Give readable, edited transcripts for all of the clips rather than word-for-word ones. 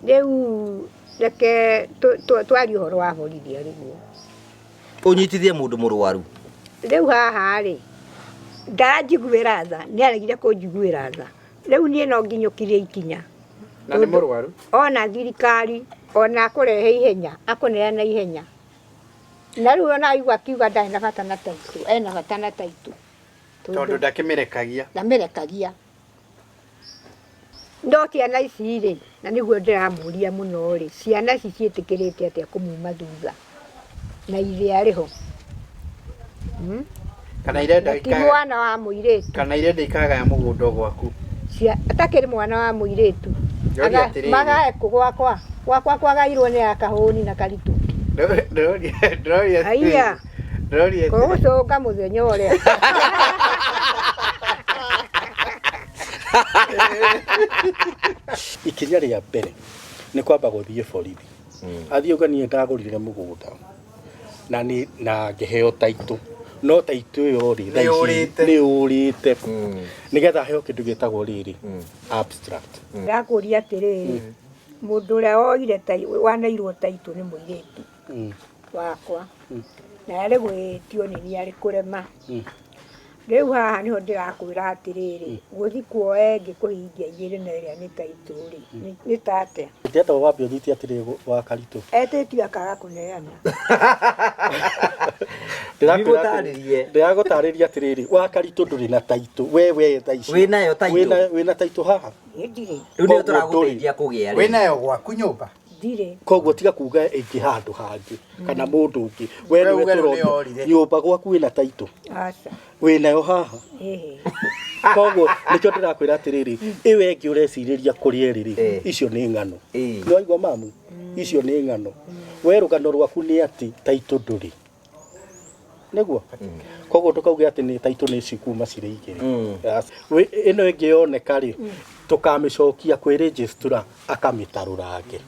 Riu reke twari uhoro wa borithi ariguo unyitithie mundu murwaru riu haha ri ndanjiguira tha ni aregire kunjiguira tha riu nie no nginyukirie ikinya na ni murwaru ona thirikari ona kurehe ihenya akuneana ihenya na riu ona igua kiuga ndai na bata na taitu ena bata na taitu tondu ndakimerekagia ndamerekagia ndo ciana ici ri na niguo ndiramuria muno ri ciana ici cietikirite atia kumuma thutha na ile ariho kana irenda ikaga mwana wa muiretu kana irenda ikaga ya mugundo gwaku atakiri mwana wa muiretu magae kugwakwa kwagairwo ni akahuni na karitu aya kugucoka muthenya uria ikinya ria mbere ni kwamba guthie borithi athie uganie ndagurire mugunda na ni na ngeheo taitu no taitu yo ri ni urite nigetha heo kindu gitagwo riri abstract ndakuria atiriri mundu uria oire wanairwo taitu ni muiretu wakwa na ari gwitio ni ni ari kurema riu haha niho ndirakwira atiriri guthi kuoe ngikuhingia igiri na iria ni taitu ri ni tate ndeta wambe unyiti atiriri wa karitu etitio akaga kuneana ndiragutarĩria atiriri wa karitu nduri na taitu we thaici winayo taitu wina taitu haha ndire riu ni turaguteithia kugia ri winayo gwaku nyumba ndire koguo tiga kuga ingi handu hangi kana mundu ungi we ni weturoria nyumba gwaku wina taitu aca winayo haha koguo nikio ndirakwira atiriri iwe ngi ureciriria kuria riri icio ni ng'ano no igwa mamu icio ni ng'ano we rugano rwaku ni ati taitu nduri niguo koguo tukauge ati ni taitu ni cikuma cire igiri ino ingi yoneka ri tukamicokia kwi registra akamitarurange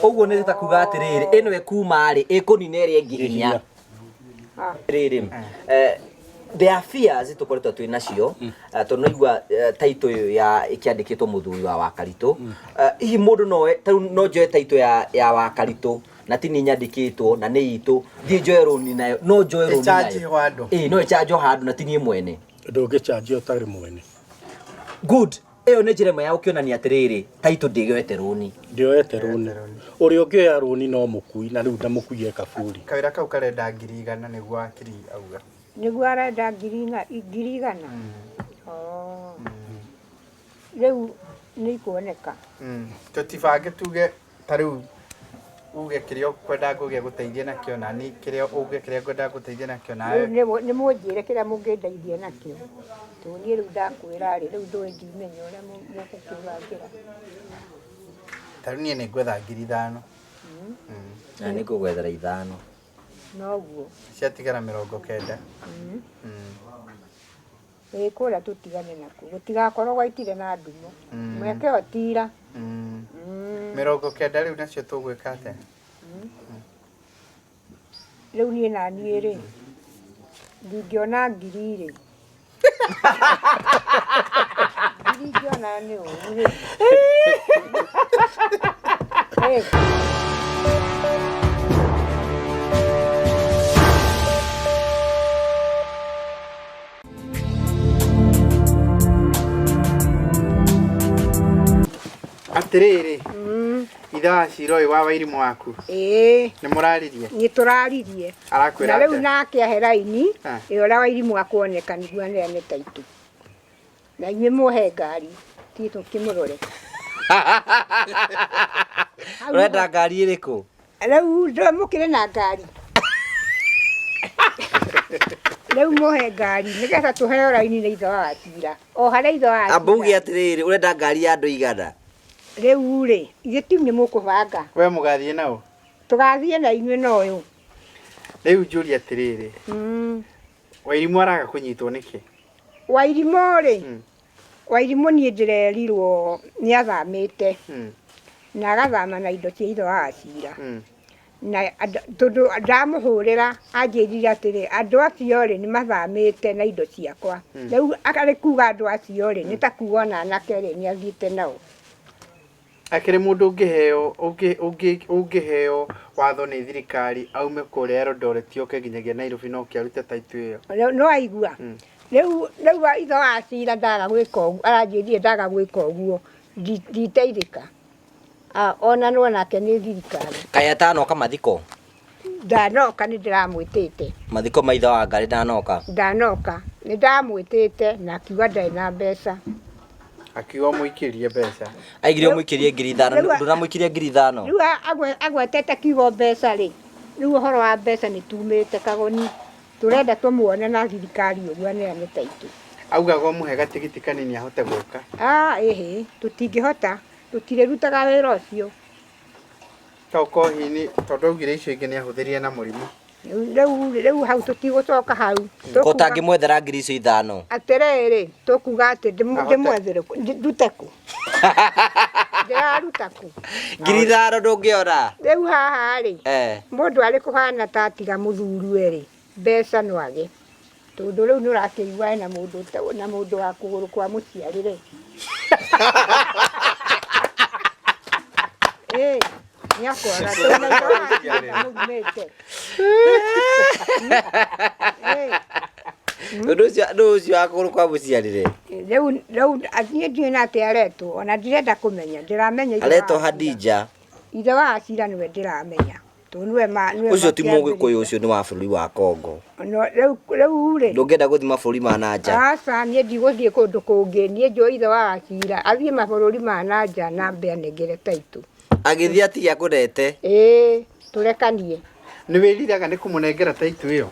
uguo ni takuga atiriri ino ekuma ri ikunina iria ingi hinya riri there are fears tukoretwo twi nacio tondu igua taito ya ikiandikitwo muthuri wa Wakaritu hihi mundu no njoe taito ya Wakaritu na tini nyandikitwo na ni itu thi njoe roni nayo no njoe roni nayo no ichanjo handu na tini mwene ndungichanjo tari mwene good eyo ni njira ya ukionania atiriri taito ndigioete roni ndioete roni uri ungioya roni no mukui na riu ndamukui kaburi kawira kau karenda 100 niguo akiri auga niguo arenda 100 riu ni kuoneka tutibange tuge tariu uge kirio kwenda ngugia guteithia nakio na ni kirio uge kiria kwenda guteithia nakio nawe ni munjire kiria mungindeithia nakio tunie riu ndakwira ri riu ndui ndimenya uria mukukibangira tariu nie ni gwetha 5,000 na ni kugwethera 5 noguo ciatigara 90 kuria tutigane naku gutigakorwo gwaitire na ndumo mweke otira 90 riu nacio tugwika atia riu nie na nie ri ndingiona 1,000 ri ndingiona ni uri atiriri itha ciroi wa Wairimu waku ni muraririe ni turaririe arakwira na riu nake aheraini ira Wairimu akuoneka niguo ne taitu na ime muhe ngari tito kimurore urenda ngari iriku riu ndamukire na ngari riu muhe ngari nigetha tuheo raini na itho wa tira o haria itho wa ambugi atiriri urenda ngari ya andu 100 riu ri igiti ni mukubanga we mugathie nao tugathie na inywe noyo riu njuri atiriri Wairimu araga kunyitwo niki Wairimu ri Wairimu ni ndirerirwo ni athamite na agathama na indo cia itho wa cira na tondu ndamuhurira anjirire atiri andu acio ri ni mathamite na indo ciakwa riu akari kuga andu acio ri ni ta kuona anake ri ni athiite nao akire mundu ungiheo watho ni thirikari aume kuria Eldoret oke nginyagia Nairobi no kiarute title iyo no aigua riu itho wa cira ndaga gwika uguo aranjĩrire ndaga gwika uguo nditeithĩka ona no nake nĩ thirikari kaĩ atanoka mathiko ndanoka nĩ ndĩramwĩtĩte mathiko maitho wa Ngarĩ ndanoka nĩ ndamwĩtĩte na akiuga ndarĩ na mbeca akiuga mũikirie mbeca aigire mũikirie 5,000 ndũramũikirie 5,000 rĩu agwetete kiugo mbeca rĩ rĩu ũhoro wa mbeca nĩ tumĩte Kagoni turenda tumuone na thirikari ũguo aneane title augaga mũhe gatigiti kanini ahote gũka ĩhĩ tũtingĩhota tũtirĩrutaga wĩra ũcio toko hini tondu augire icio ingĩ nĩ ahũthĩrire na mũrimũ rĩu hau tũtigũcoka hau ũtangĩmwethera 5,000 atĩrĩrĩ tũkuga atĩ ndĩmwethere ndute kũ ndĩraruta kũ 5,000 ndũngĩona rĩu haha rĩ mũndũ arĩ kũhana ta atiga mũthuriwe rĩ mbeca no age tondu rĩu nĩ ũrakĩigua na mũndũ wa kũgũrũ kwa mũciari rĩ nĩakwaga ũndũ ũcio wa kũgũrũ kwa mũciari rĩ rĩu niĩ ndiũĩ na atĩ aretwo ona ndirenda kũmenya ndĩramenya aretwo Hadija ithe wa Cira nĩwe ndĩramenya ucio ti Mũgĩkũyũ ucio nĩ wa bũrũri wa Kongo rĩu rĩ ndũngĩenda gũthiĩ mabũrũri ma nanja aca niĩ ndigũthiĩ kũndũ kũngĩ niĩ njũĩ ithe wa Cira athiĩ mabũrũri ma nanja na mbe anengere title agĩthiĩ atigia kũrete tũrekanie nĩ wĩriraga nĩ kũmũnengera title ĩyo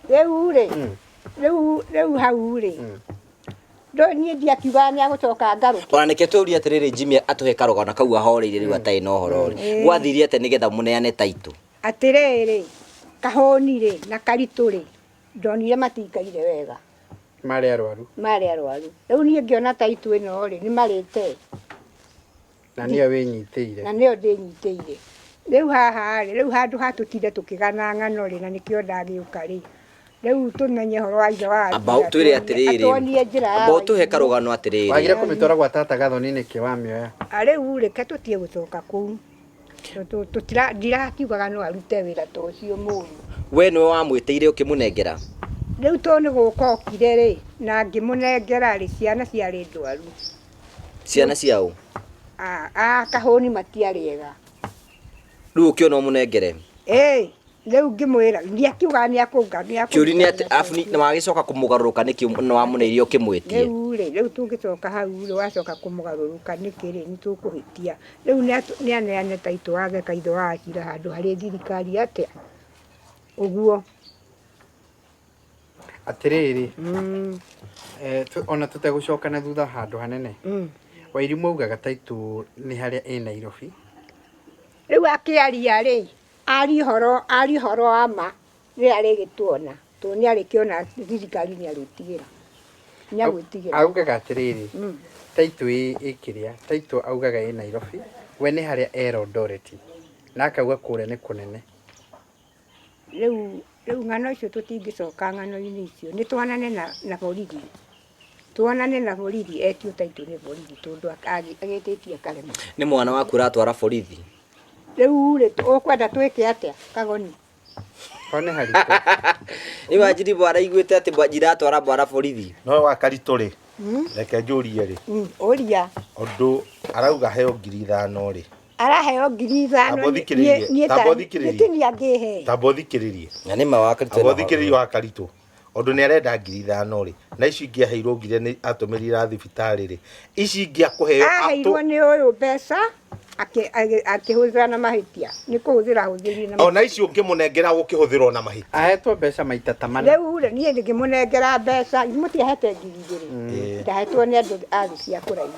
rĩu rĩ rĩu hau rĩ niĩ ndiakiuga nĩ agũcoka ngarũke ona nĩkĩo tũũria atĩrĩrĩ Jimmy atũhe karũgano kau ahoreire rĩu atarĩ na ũhoro rĩ gwathirie atĩ nĩgetha mũneane title atĩrĩrĩ Kahũni rĩ na Karitũ rĩ ndonire matikaire wega marĩ arwaru rĩu niĩ ngĩona title ĩno rĩ nĩ marĩte na nĩyo wĩnyitĩire na nĩyo ndĩnyitĩire rĩu haha rĩ rĩu handũ hatũtinde tũkĩgana ng'ano rĩ na nĩkĩo ndagĩũka rĩ rĩu tũmenye horo wa ithe wa twĩre atĩrĩrĩ ambao tũhe karũgano atĩrĩrĩ wagire kũmĩtwara gwa tata Gathoni nĩkĩ wamĩoya rĩu reke tũtige gũcoka kũu ndirakiugaga no arute wĩra ta ũcio mũru we nĩwe wamwĩtĩire ũkĩmũnengera rĩu to nĩ gũka okire rĩ na ngĩmũnengera rĩ ciana ciarĩ ndwaru ciana ciao Kahũni matiarĩega rĩu ũkĩona ũmũnengere rĩu ngĩmwĩra ndiakiuga nĩ akũnga kĩũri nĩ atĩ afuni nĩ wagĩcoka kũmũgarũrũka nĩkĩ nĩ wamũneire ũkĩmwĩtie rĩu tũngĩcoka hau rĩ wacoka kũmũgarũrũka nĩkĩ rĩ nĩ tũkũhĩtia rĩu nĩ aneane title watheka ithe wa Cira handũ harĩ thirikari atĩa ũguo atĩrĩrĩ ona tũtegũcoka na thutha handũ hanene Wairimu augaga title nĩ harĩa ĩ Nairobi rĩu akĩaria rĩ ari horo wa ma rĩ arĩgĩtuona to nĩ arĩkĩona thirikari nĩ agwĩtigĩra augaga atĩrĩrĩ title ĩkĩrĩa title augaga ĩ Nairobi we nĩ harĩa Eldoret na akauga kũrĩa nĩ kũnene rĩu ng'ano icio tũtingĩcoka ng'ano-inĩ icio nĩ twanane na borithi tuonane na borithi etio title nĩ borithi tondũ agĩtĩtie karema nĩ mwana waku ũratwara borithi rĩu rĩ ũkwenda twĩke atĩa Kagoni one haritũ nĩ Wanjirũ araiguĩte atĩ Wanjirũ atwara bwana borithi no wa Karitũ rĩ reke njũrie rĩ ũria ũndũ arauga heo 5,000 rĩ araheo 5,000 tambo thikĩrĩrie na nĩ ma wa Karitũ tambo thikĩrĩrie wa Karitũ ũndũ nĩ arenda 5,000 rĩ na ici ingĩ aheirwo ngire nĩ atũmĩrire thibitarĩ rĩ ici ingĩ akũheo aheirwo nĩ ũyũ mbeca akĩhũthĩra na mahĩtia nĩ kũhũthĩra hũthĩrire na ona ici ũngĩmũnengera gũkĩhũthĩrwo na mahĩtia ahetwo mbeca maita ta mana rĩu rĩ niĩ ngĩmũnengera mbeca mũtiahete 2,000 ndahetwo nĩ andũ athi cia kũraihu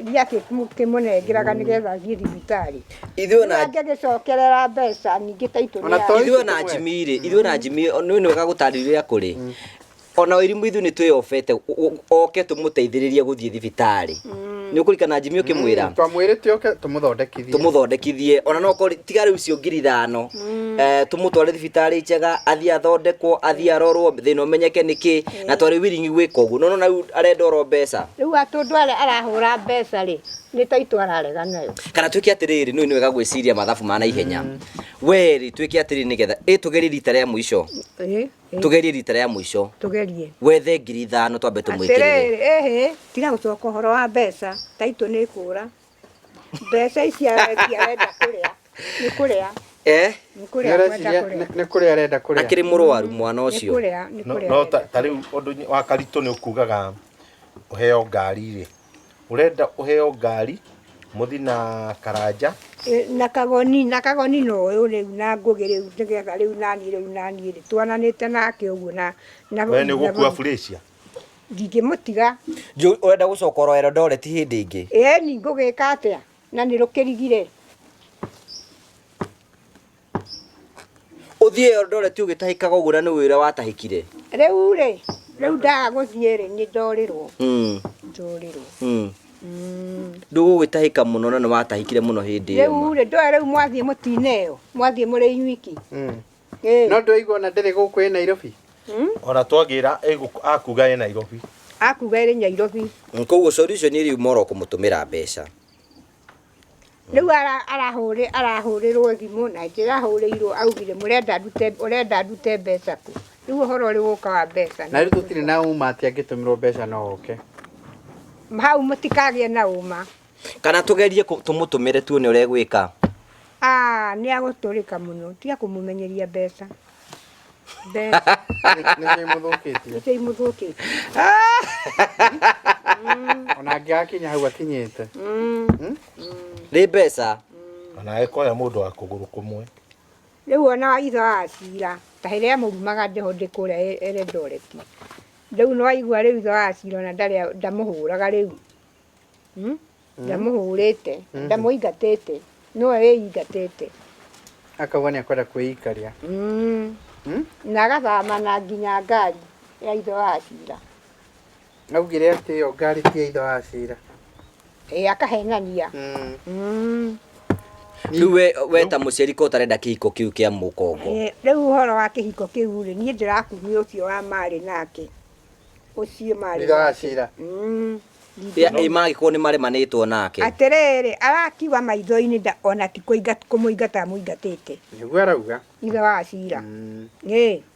ndiakĩmũnengeraga nĩgetha athiĩ thibitarĩ ngĩgĩcokerera mbeca ningĩ title ithuĩ na Jimmy rĩ ithuĩ na Jimmy nĩ wega gũtarĩria kũrĩ ona Wairimu ithuĩ nĩ twĩofete oke tũmũteithĩrĩrie gũthiĩ thibitarĩ ni ukurikana Jimmy ukimwira twamwirite oke tumuthondekithie ona no ko tiga riu cio ngiri 5 tumutware thibitari njega athia athondekwo athia arorwo thina umenyeke niki na twari wiringi gwika uguo no na arenda oro mbeca riu atundu arahura mbeca ri ni taito ararega nayo kana twike atiriri ni wega gwiciria mathabu ma na ihenya weri twike atiriri nigetha tugerie rita ria muico tugerie rita ria muico tugerie wethe ngiri 5 twambe tumwikirire tiga gucoka horo wa mbeca taito ni kura mbeca icia arenda kuria ni kuria ni kuria arenda kuria akiri murwaru mwana ucio no ta riu undu wa Karito ni ukugaga uheo ngari ri urenda uheo ngari muthi na Karanja na kagoni no uyu riu na ngugi riu nigetha riu nani ri twananite nake uguo na we ni gukua Felicia ndingimutiga urenda gucoka ro Eldoret hindi ingi ni ngugika atia na ni rukirigire uthie Eldoret ugitahikaga uguo na ni wira watahikire riu ndaga guthie ri ni ndorirwo ndugugitahika muno na ni watahikire muno hindi iyo riu mwathie mutineo mwathie muri inyuiki no ndoigwa na ndiri guku e Nairobi ona twagira akuga e Nairobi akuga iri Nairobi koguo solution iri moro kumutumira mbeca riu arahurirwo thimu na ndirahurirwo augire urenda ndute mbeca ku riu horo ri guka wa mbeca na riu tutire na uma ati angitumirwo mbeca no oke hau mutikagie na uma kana tugerie tumutumire tuone ure gwika ni aguturika muno tiga kumumenyeria mbeca ni muthukitie ona ngiakinya hau akinyite ri mbeca ona ekoya mundu wa kuguru kumwe riu ona itho acira ta hiria murumaga ndeho ndikuria Eldoret riu no aigua riu itho acira na ndamuhuraga riu ndamuhurite ndamuingatite no eingatite akabona kwenda kuikaria na agathama na nginya ngari ya itho acira augire ati yo ngari ti itho acira akahenania riu we ta muciari ko tarenda kihiko kiu kia mukongo riu horo wa kihiko kiu ri nie ndirakumia ucio wa mari nake ucio mari itho acira magiko ni maremanitwo nake atiriri arakiwa maitho-ini ona ti kumuingata muingatite niguo arauga itho acira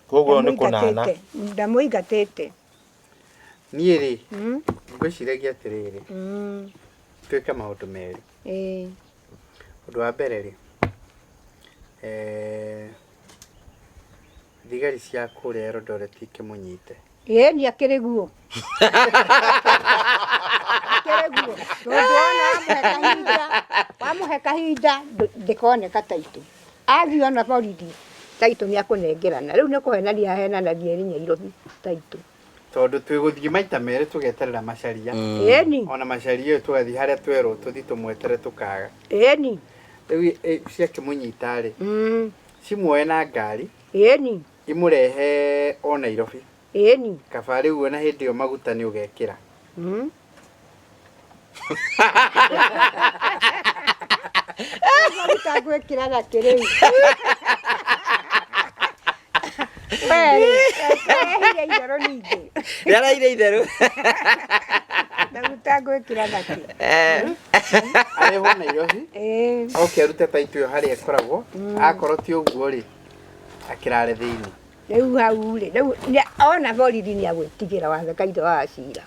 koguo ni kunana ndamuingatite nie ri ngwiciragia atiriri twike maundu meri undu wa mbere ri thigari cia kuria Eldoret ikimunyite ni akiri guo wamuhe kahinda ndikoneka taito athio na borithi taito ni akunengerana riu ni kuhenania ahenanagia ri Nairobi taito tondu twiguthie maita meri tugeterera macaria ona macaria tugathie haria twerwo tuthi tumwetere tukaga ni riu ciakimunyita ri cimuoe na ngari imurehe o Nairobi kabari uguo na hindi yo maguta ni ugekira maguta gwikira na kiriu itherũ ningĩ rĩaraire itherũ maguta gwikira na ki areho Nairobi oke arute taito yo haria ekoragwo akorwo ti uguo ri akirare thiini riu hau ri riu ona borithi ni agwitigira wathe kaitho wa acira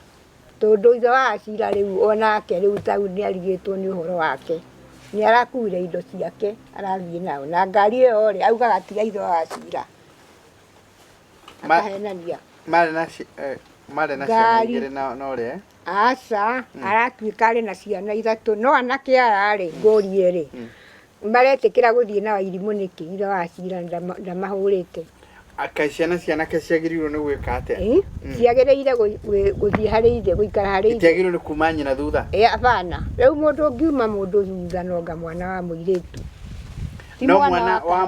tondu itho wa acira riu onake riu tau ni arigitwo ni uhoro wake ni arakuire indo ciake arathie nao na ngari iyo ri augaga tiga itho wa acira akahenania mare na ciana igiri no ri aca aratuika ari na ciana ithatu no anake aya ri ngori eri maretikira guthie na Wairimu niki itho wa acira ndamahurite akaciana cianake ciagiriirwo ni gwika atia ciagiriire guthie hari ithe guikara hari ithe ciagiriirwo ni kuma nyina thutha apana riu mundu ngiuma mundu thutha no nga mwana wa muiritu no mwana wa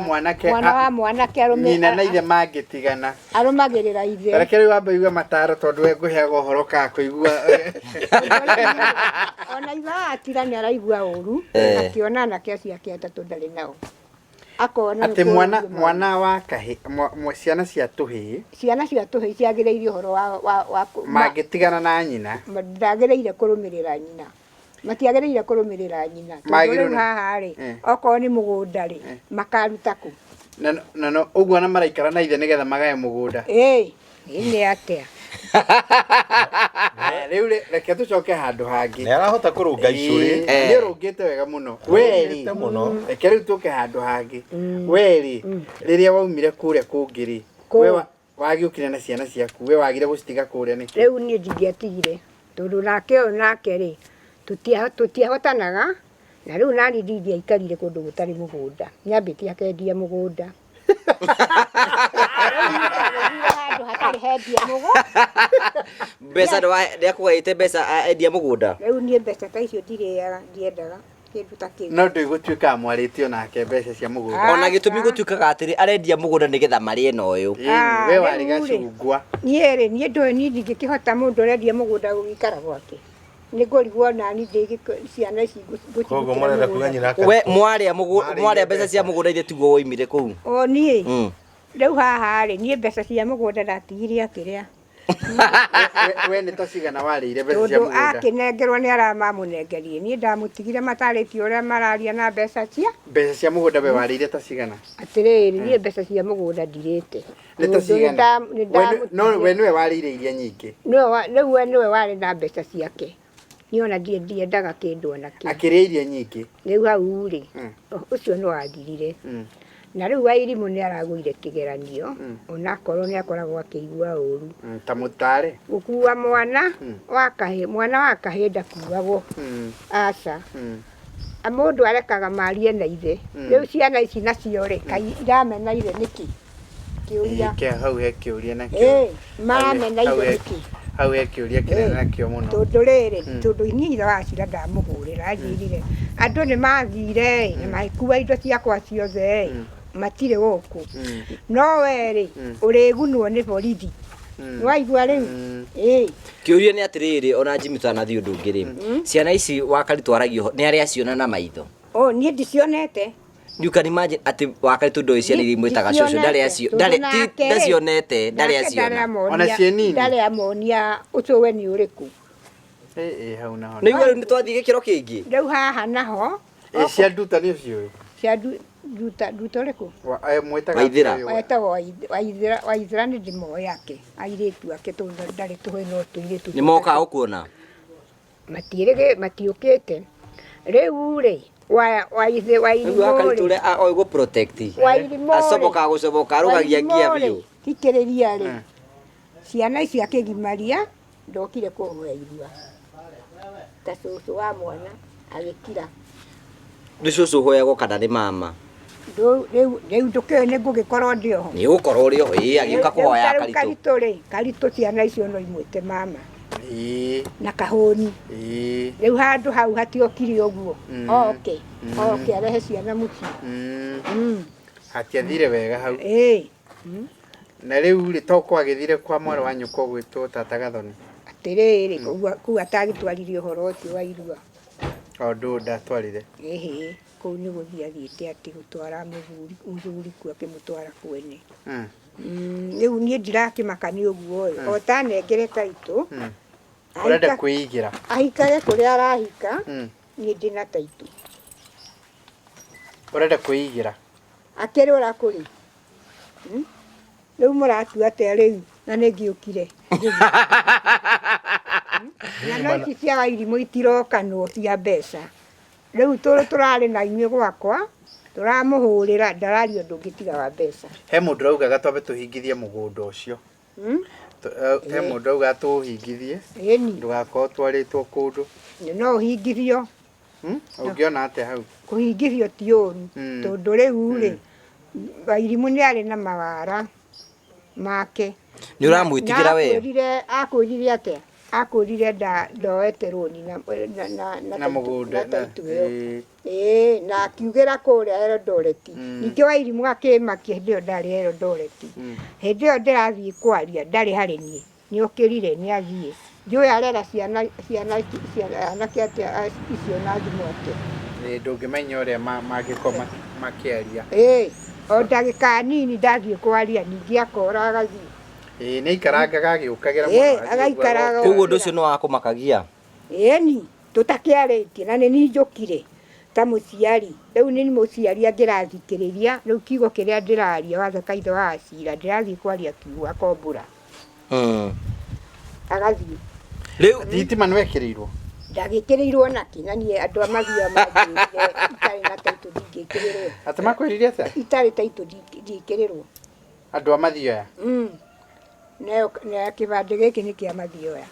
mwanake nyina na ithe mangĩtigana arũmagĩrĩra ithe reke rĩu wambe igue mataro tondũ we ngũheaga ũhoro ka kũigua ona ithe atira nĩ araigua ũru akĩona anake acio ake atatũ ndarĩ nao akona atĩ mwana wa kahĩ ciana cia tũhĩĩ ciagĩrĩire ũhoro wa mangĩtigana na nyina ndagĩrĩire kũrũmĩrĩra nyina matiagĩrĩire kũrũmĩrĩra nyina tondũ rĩu haha rĩ okorwo nĩ mũgũnda rĩ makaruta kũ na ũguo na maraikara na ithe nĩgetha magae mũgũnda nĩ atĩa rĩu reke tũcoke handũ hangĩ nĩ arahota kũrũnga icũrĩ nĩ ũrũngĩte wega mũno weri reke rĩu tũke handũ hangĩ weri rĩrĩa waumire kũrĩa kũngĩ rĩ we wagĩũkire na ciana ciaku we wagire gũcitiga kũrĩa nĩkĩ rĩu niĩ ndingĩatigire tondũ nake rĩ tũtiahotanaga na rĩu nani ndingĩaikarire kũndũ gũtarĩ mũgũnda nyambĩtie akendia mũgũnda mbeca ndĩakũgaĩte mbeca endia mũgũnda rĩu niĩ mbeca ta icio ndirĩaga ndiendaga kĩndũ ta kĩu no ndĩgũtuĩka mwarĩtie onake mbeca cia mũgũnda ona gĩtũmi gũtuĩkaga atĩrĩ arendia mũgũnda nĩgetha marĩe na ũyũ we warĩ gacungwa niĩ ndingĩkĩhota mũndũ arendia mũgũnda gũgĩikara gwake nĩ ngũrigwo nani ciana ici koguo mwarenda kuga nyina we mwarĩa mbeca cia mũgũnda ithe tiguo woimire kũu niĩ rĩu haha rĩ niĩ mbeca cia mũgũnda ndatigire akĩrĩa we nĩ ta cigana warĩire mbeca cia tondũ mũgũnda akĩnengerwo nĩ aramamũnengerie niĩ ndamũtigire matarĩtie ũrĩa mararia na mbeca cia mũgũnda we warĩire ta cigana atĩrĩrĩ niĩ mbeca cia mũgũnda ndirĩte nĩ ta cigana no we nĩwe warĩire iria nyingĩ rĩu we nĩwe warĩ na mbeca ciake niĩ ona ndiendaga kĩndũ ona kĩ akĩrĩa iria nyingĩ rĩu hau rĩ ũcio nĩ wathirire na rĩu Wairimu nĩ aragũire kĩgeranio onakorwo nĩ akoragwo akĩigua ũru ta mũtarĩ gũkua mwana wa kahĩ ndakuagwo aca mũndũ arekaga marie na ithe rĩu ciana ici nacio rĩ kai iramena ithe nĩkĩ kĩũria hau he kĩũria nakĩo maramena ithe nĩkĩ hau he kĩũria kĩnene nakĩo mũno tondũ rĩrĩ tondũ niĩ ithe wacira ndamũhũrĩra anjĩrire andũ nĩ mathire na magĩkua indo ciakwa ciothe matirĩ gũkũ no werĩ ũrĩgunwo nĩ borithi nĩwaigua rĩu kĩũria nĩ atĩrĩrĩ ona Jimmy twanathiĩ ũndũ ũngĩ rĩ ciana ici Wakari twaragio nĩ arĩa ciona na maitho niĩ ndicionete you can imagine atĩ Wakari tũndũ ciana iria imwĩtaga cũcũ ndacionete ndarĩ aciona ona cienini ndarĩ amonia ũcio we nĩ ũrĩkũ hau naho nĩ rĩu twathiĩ gĩkĩro kĩngĩ rĩu haha naho cia nduta nĩ ũciũĩ cia nduta ũrĩkũ mwĩtaga Waithĩra nĩ ndĩmoĩ yake airĩtu ake tondũ ndarĩ tũhĩ no tũirĩtu nĩ mokaga gũkuona matiũkĩte rĩu rĩ Wairimu tũrĩa oĩ protect acobokaga gũcoboka arũgagia ngia biũ thikĩrĩria rĩ ciana ici akĩgimaria ndokire kũhoya irua ta cũcũ wa mwana agĩkira nĩ cũcũ ũhoyagwo kana nĩ mama rĩu ndũkĩũĩ nĩ ngũgĩkorwo ndĩoho nĩ ũgũkorwo ũrĩ ho agĩũka kũhoya karitũ ciana icio no imwĩte mama na kahũni rĩu handũ hau hatiokire ũguo oke arehe ciana mũciĩ hatiathire wega hau na rĩu rĩ to kwagĩthire kwa mwarĩ wa nyũkwa gwĩtwo tata Gathoni atĩrĩrĩ kũu atagĩtwarire ũhoro ũcio wa irua ndũ ndatwarire kũu nĩ gũthiĩ athiĩte atĩ gũtwara mũthuri kuo akĩmũtwara kwene rĩu niĩ ndirakĩmaka nĩ ũguo o tanengere taitũ ũrenda kwĩigĩra ahikage kũrĩa arahika niĩ ndĩ na taitũ ũrenda kwĩigĩra akĩrũra kũrĩ rĩu mũratua atĩa rĩu na nĩ ngĩũkire na no ici cia Wairimu itirokanwo cia mbeca rĩu tũrarĩ na inyuĩ gwakwa tũramũhũrĩra ndarario ũndũ ũngĩ tiga wa mbeca he mũndũ raugaga twambe tũhingithie mũgũnda ũcio he mũndũ raugaga tũũhingithie ndũgakorwo twarĩtwo kũndũ no ũhingithio ũngĩona atĩa hau kũhingithio ti ũru tondũ rĩu rĩ Wairimu nĩ arĩ na mawara make nĩ ũramwĩtigĩra we akwĩrire atĩa akwĩrire ndoete rũni na mũgũnda na akiugĩra kũrĩa Eldoret. Ningĩ Wairimu akĩmakia hĩndĩ ĩyo ndarĩ Eldoret. Hĩndĩ ĩyo ndĩrathiĩ kwaria ndarĩ harĩ niĩ, nĩokĩrire nĩathiĩ. Njũĩ arera ciana anake atĩa icio na thimũ atĩa. Ndũngĩmenya ũrĩa mangĩkorwo makĩaria. O ndagĩka nini ndathiĩ kwaria ningĩ akora agathiĩ. Nĩ ikarangaga agĩũkagĩra mũno. Agaikaraga. Koguo ũndũ ũcio nĩ wa kũmakagia. Ĩni tũtakĩarĩtie na nĩ niĩ njũkire ta mũciari. Rĩu nĩ mũciari angĩrathikĩrĩria rĩu kiugo kĩrĩa ndĩraria wathe kaithe wa Acira ndĩrathiĩ kwaria kiugo akombũra. Agathiĩ. Rĩu thitima nĩwekĩrĩirwo. Ndagĩkĩrĩirwo nakĩ na niĩ andũ a mathia manjĩrire itarĩ na taitũ ndingĩkĩrĩrwo. Atĩ makwĩrire atĩa? Itarĩ taitũ ndingĩkĩrĩrwo. Andũ a mathioya? Na kĩbandĩ gĩkĩ nĩ kĩa mathioya.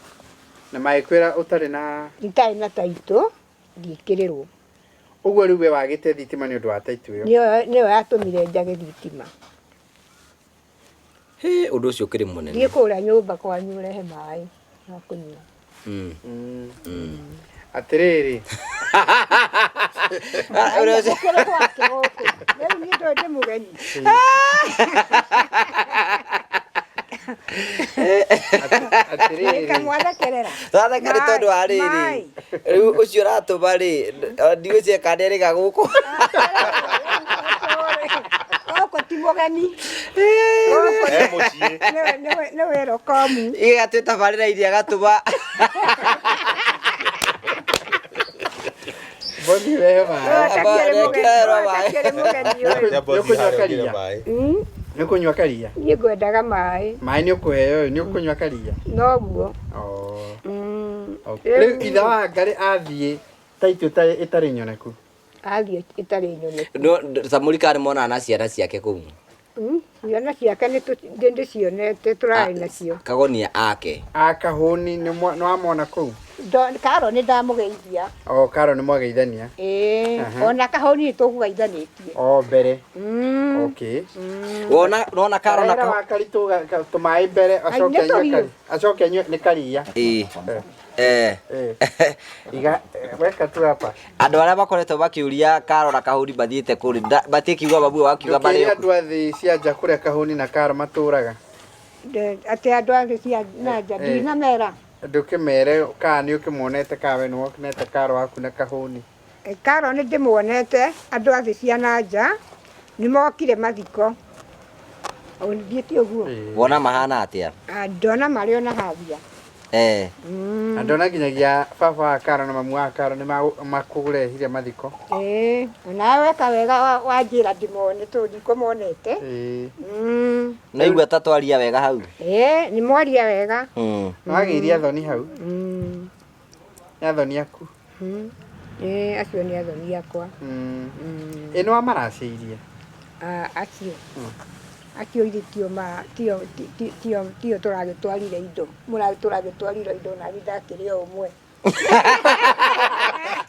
Na magĩkwĩra ũtarĩ na... Itarĩ na taitũ ndingĩkĩrĩrwo. Ũguo rĩu we wagĩte thitima nĩ ũndũ wa taitũ ĩyo? Nĩyo yatũmire njage thitima. Ũndũ ũcio ũkĩrĩ mũnene. Thiĩ kũrĩa nyũmba kwanyu ũrehe maĩ ma kũnyua. Atĩrĩrĩ. Rĩu niĩ ndũĩ ndĩ mũgeni. Kamwathekerera. Twathekere tondũ wa rĩrĩ. Rĩu ũcio ũratũma rĩ, ndigwĩciria kana nĩerĩga gũkũ. Gũkũ ti mũgeni. Nĩ welcome. Igatuĩ tabarĩra iria gatũma. Boni wema. Nĩũkũnyua karia? Niĩ ngwendaga maĩ. Maĩ nĩũkũheo, nĩũkũnyua karia? Noguo. Rĩu ithe wa Ngarĩ athiĩ taitũ ĩtarĩ nyoneku? Athiĩ ĩtarĩ nyoneku. Samũri kana nĩmonaga na ciana ciake kũu? Ciana ciake ndĩcionete tũrarĩ nacio. Kagonia ake. Kahũni nĩwamona kũu? Karo nĩ ndamũgeithia. Karo nĩ mwageithania? Ona Kahũni nĩtũkũgeithanĩtie. Mbere? Okay. Wona Karo na Kahũni tũmaĩ mbere acoke anyue nĩ karia. Weka tu hapa. Andũ arĩa makoretwo makĩũria Karo na Kahũni mathiĩte kũrĩ matikiuga babu wakiuga marĩ andũ a thĩ cia nja kũrĩa Kahũni na Karo matũraga. Atĩ andũ a thĩ cia nja ndinamera. Ndũkĩmere kana nĩũkĩmuonete kana we nĩwonete Karo waku na Kahũni? Karo nĩ ndĩmuonete andũ a thĩ cia na nja nĩmokire mathiko. Ũndiĩte ũguo. Wona mahana atĩa? Ndona marĩ ona havia. Andona nginyagia baba wa Karo na mamu wa Karo nĩmakũrehire mathiko. Nawe weka wega wanjĩra ndĩmone tondũ ndikũmonete. Naigua ta twaria wega hau? Nĩ mwaria wega. Nĩwagĩire athoni hau? Nĩ athoni aku? Acio nĩ athoni akwa. Nĩwamaracĩirie? Acio irĩ tio tũragĩtwarire indo. Tũragĩtwarire indo na ndakĩrĩ o ũmwe.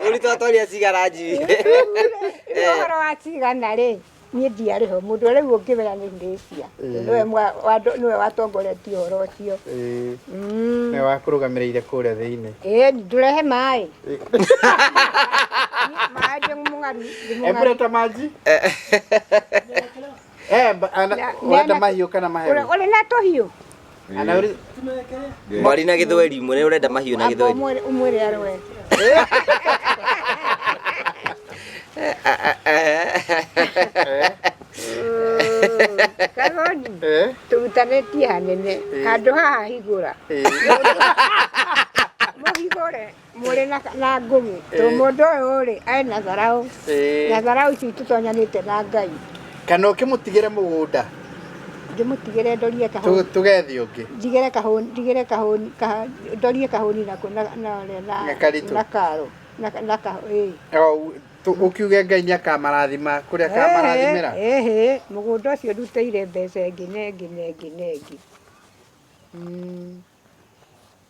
Ũrĩ twatwaria cigara njui. Ũhoro wa cigana rĩ, niĩ ndiarĩ ho. Mũndũ rĩu ũngĩmenya nĩ ndĩcia. Nĩwe watongoretie ũhoro ũcio. Nĩwe wakũrũgamĩrĩire kũrĩa thĩinĩ. Ndũrehe maĩ. Maĩ ndĩmũng'aru. Embũreta maji? Wenda mahiũ kana maheo? Ũrĩ na tũhiũ? Mwari na gĩthweri mwene ũrenda mahiũ na gĩthweri. Umwĩre arĩ we. Kahũni tũrutanĩtie hanene handũ haha higũra. Mũhigũre mũrĩ na ngũgĩ. Mũndũ ũyũ rĩ arĩ na tharaũ. Na tharaũ ici tũtonyanĩte na Ngai. Kana ũkĩmũtigĩre mũgũnda? Ndĩmũtigĩre ndorie Kahũni. Tũgethi ũngĩ? Ndigĩre Kahũni, ndorie Kahũni na Karo. Ũkiuge Ngai nĩakamarathima kũrĩa akamarathimĩra? Mũgũnda ũcio ndutĩire mbeca ĩngĩ.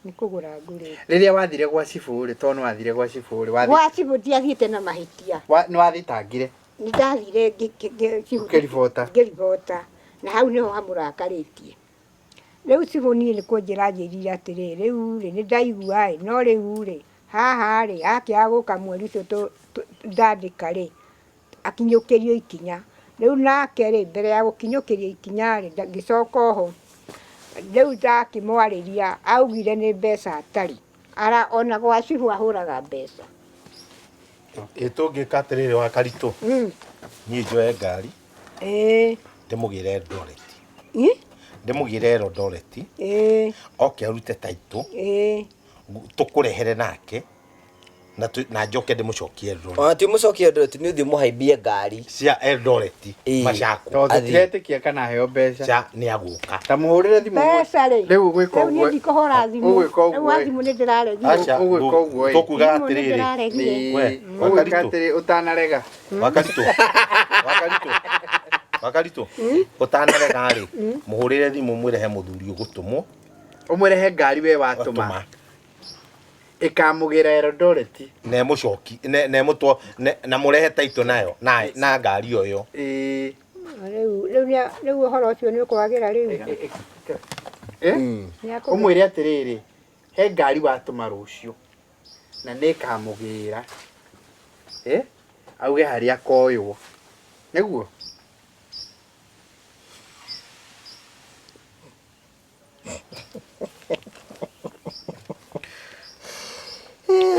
Nĩ kũgũra ngũrĩte. Rĩrĩa wathire gwa cibũ rĩ, tondũ nĩwathire gwa cibũ rĩ? Gwa cibũ ndiathiĩte na mahĩtia. Nĩwathitangire? Nĩndathire ngĩribota na hau nĩho hamũrakarĩtie. Rĩu cibũ niĩ nĩ kũnjĩra njĩrire atĩrĩ rĩu rĩ nĩndaigua no rĩu rĩ haha rĩ akĩaga gũka mweri ũcio ndandĩka rĩ akinyũkĩrio ikinya rĩu nake rĩ mbere ya gũkinyũkĩria ikinya rĩ ngĩcoka oho rĩu ndakĩmwarĩria augire nĩ mbeca atarĩ ara ona gwa cibũ ahũraga mbeca Itũngĩka atĩrĩrĩ wa Karitũ niĩ njoe ngari ndĩmũgĩre Eldoret ndĩmũgĩre Eldoret oke arute taitũ tũkũrehere nake na njoke ndĩmũcokie Eldoret ona ti mũcokie Eldoret nĩ ũthiĩ mũhaimbie ngari cia Eldoret Macako tondũ tiretĩkia kana heo mbeca nĩ agũka ta mũhũrĩre thimũ mbeca rĩ rĩu ũgwĩka rĩu niĩ ndikũhũra thimũ rĩu thimũ nĩ ndĩraregire ũgwĩka ũguo tũkuga atĩrĩrĩ ũgwĩka atĩrĩ ũtanarega wa Karitũ ũtanarega rĩ mũhũrĩre thimũ mwĩrehe mũthuri ũgũtũmwo ũmũrehe ngari we watũma ikamũgira Eldoret na mũcoki na mũtwo na mũrehe taito nayo na ngari yo rĩu ũhoro ũcio nĩ ũkwagĩra rĩu ũmwĩre atĩrĩrĩ he ngari watũma rũciũ na nĩ ikamũgira auge harĩa koywo nĩguo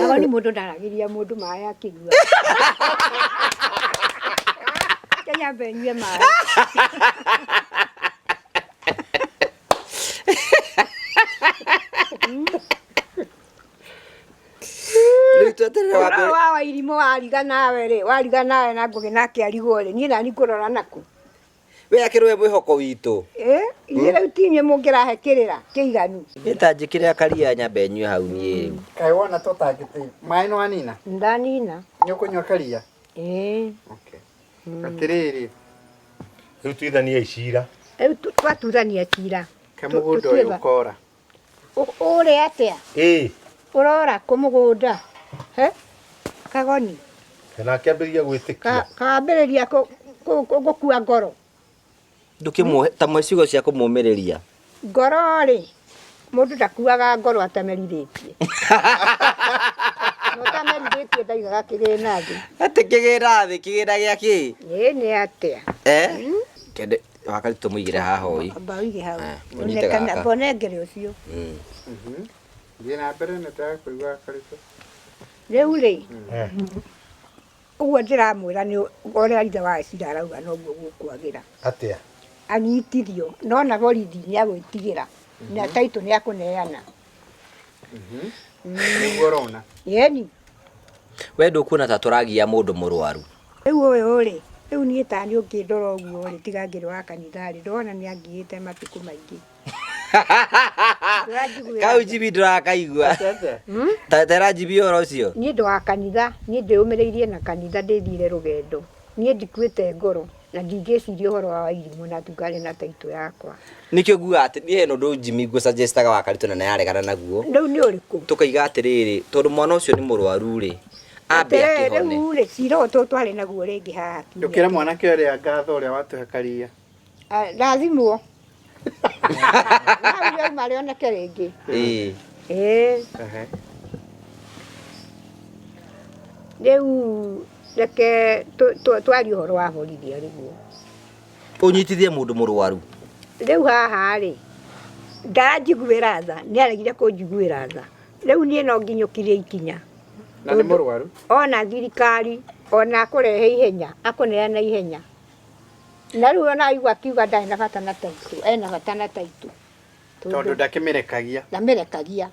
Agora ni mũndũ ndaragĩria mũndũ maĩ akĩnyua. Kenya benyue maĩ. Wa irimo wariga nawe rĩ wariga nawe na ngũgĩ nake arigwo rĩ niĩ nani kũrora naku. We akĩrwe mwĩhoko witũ. Inyuĩ rĩu ti inyuĩ mũngĩrahekĩrĩra kĩiganu. Nĩtanjĩkĩrĩa karia nyambe nyue hau niĩ. Kaĩ wona tũtangĩte maĩ no anina? Ndanina. Nĩ ũkũnyua karia? Okay. Atĩrĩrĩ. Rĩu tuithanie icira. Rĩu twatuithania cira. Kamũgũnda ũyũ ũkora. Ũrĩa atĩa? Ũrora kũmũgũnda. Kagoni. Kana akĩambĩrĩria gwĩtĩkia. Kambĩrĩria gũkua ngoro. Ndũkĩmuohe ta mwĩcigo cia kũmũmĩrĩria. Ngoro rĩ mũndũ ndakuaga ngoro atamerirĩtie. Mũtamerirĩtie ndaigaga kĩgĩna thĩ. Atĩ kĩgĩna thĩ kĩgĩna gĩakĩ? Nĩ atĩa? Kende wa Karitũ mũigĩre haha hoyi. Amba ũige hau. Onekana bonengere ũcio. Thiĩ na mbere nĩndakũigua Karitũ. Rĩu rĩ ũguo ndĩramwĩra nĩ ũrĩa ithe wa cira arauga noguo gũkwagĩra. Atĩa? Anyitithio no na borithi nĩ agwĩtigĩra na taitũ nĩ akũneana. Nĩguo ũrona. Yeni. We ndũkuona ta tũragia mũndũ mũrwaru. Rĩu ũyũ rĩ rĩu niĩ ta nĩ ũngĩndora ũguo rĩ tiga ngĩrĩ wa kanitha rĩ ndona nĩ angĩĩte matukũ maingĩ. Kau jibi ndũrakaigua. Tatera jibi oro ũcio. Niĩ ndũ wa kanitha niĩ ndĩũmĩrĩirie na kanitha ndĩthire rũgendo. Niĩ ndikuĩte ngoro na ndingĩciria ũhoro wa irimũ na tukari na taitũ yakwa. Nĩkĩo nguga atĩ niĩ heno ndũ Jimmy ngũsuggestaga wa Karitũ na nĩaregana naguo. Rĩu nĩ ũrĩkũ? Tũkaiga atĩrĩrĩ tondũ mwana ũcio nĩ mũrwaru rĩ. Ambe akĩhone. Rĩu rĩ cira ũtũ twarĩ naguo rĩngĩ haha. Ndũkĩra mwanake ũrĩa ngatho ũrĩa watũhe karia. Rathimwo. Nĩ marĩoneke rĩngĩ. Rĩu reke twarie ũhoro wa borithi arĩguo. Ũnyitithie mũndũ mũrwaru. Rĩu haha rĩ ndanjiguĩra tha nĩ aregire kũnjiguĩra tha. Rĩu niĩ no nginyũkirie ikinya. Na nĩ mũrwaru? Ona thirikari ona akũrehe ihenya akũneana ihenya. Na rĩu ona aigua akiuga ndarĩ na bata na taitũ ena bata na taitũ. Tondũ ndakĩmĩrekagia. Ndamĩrekagia.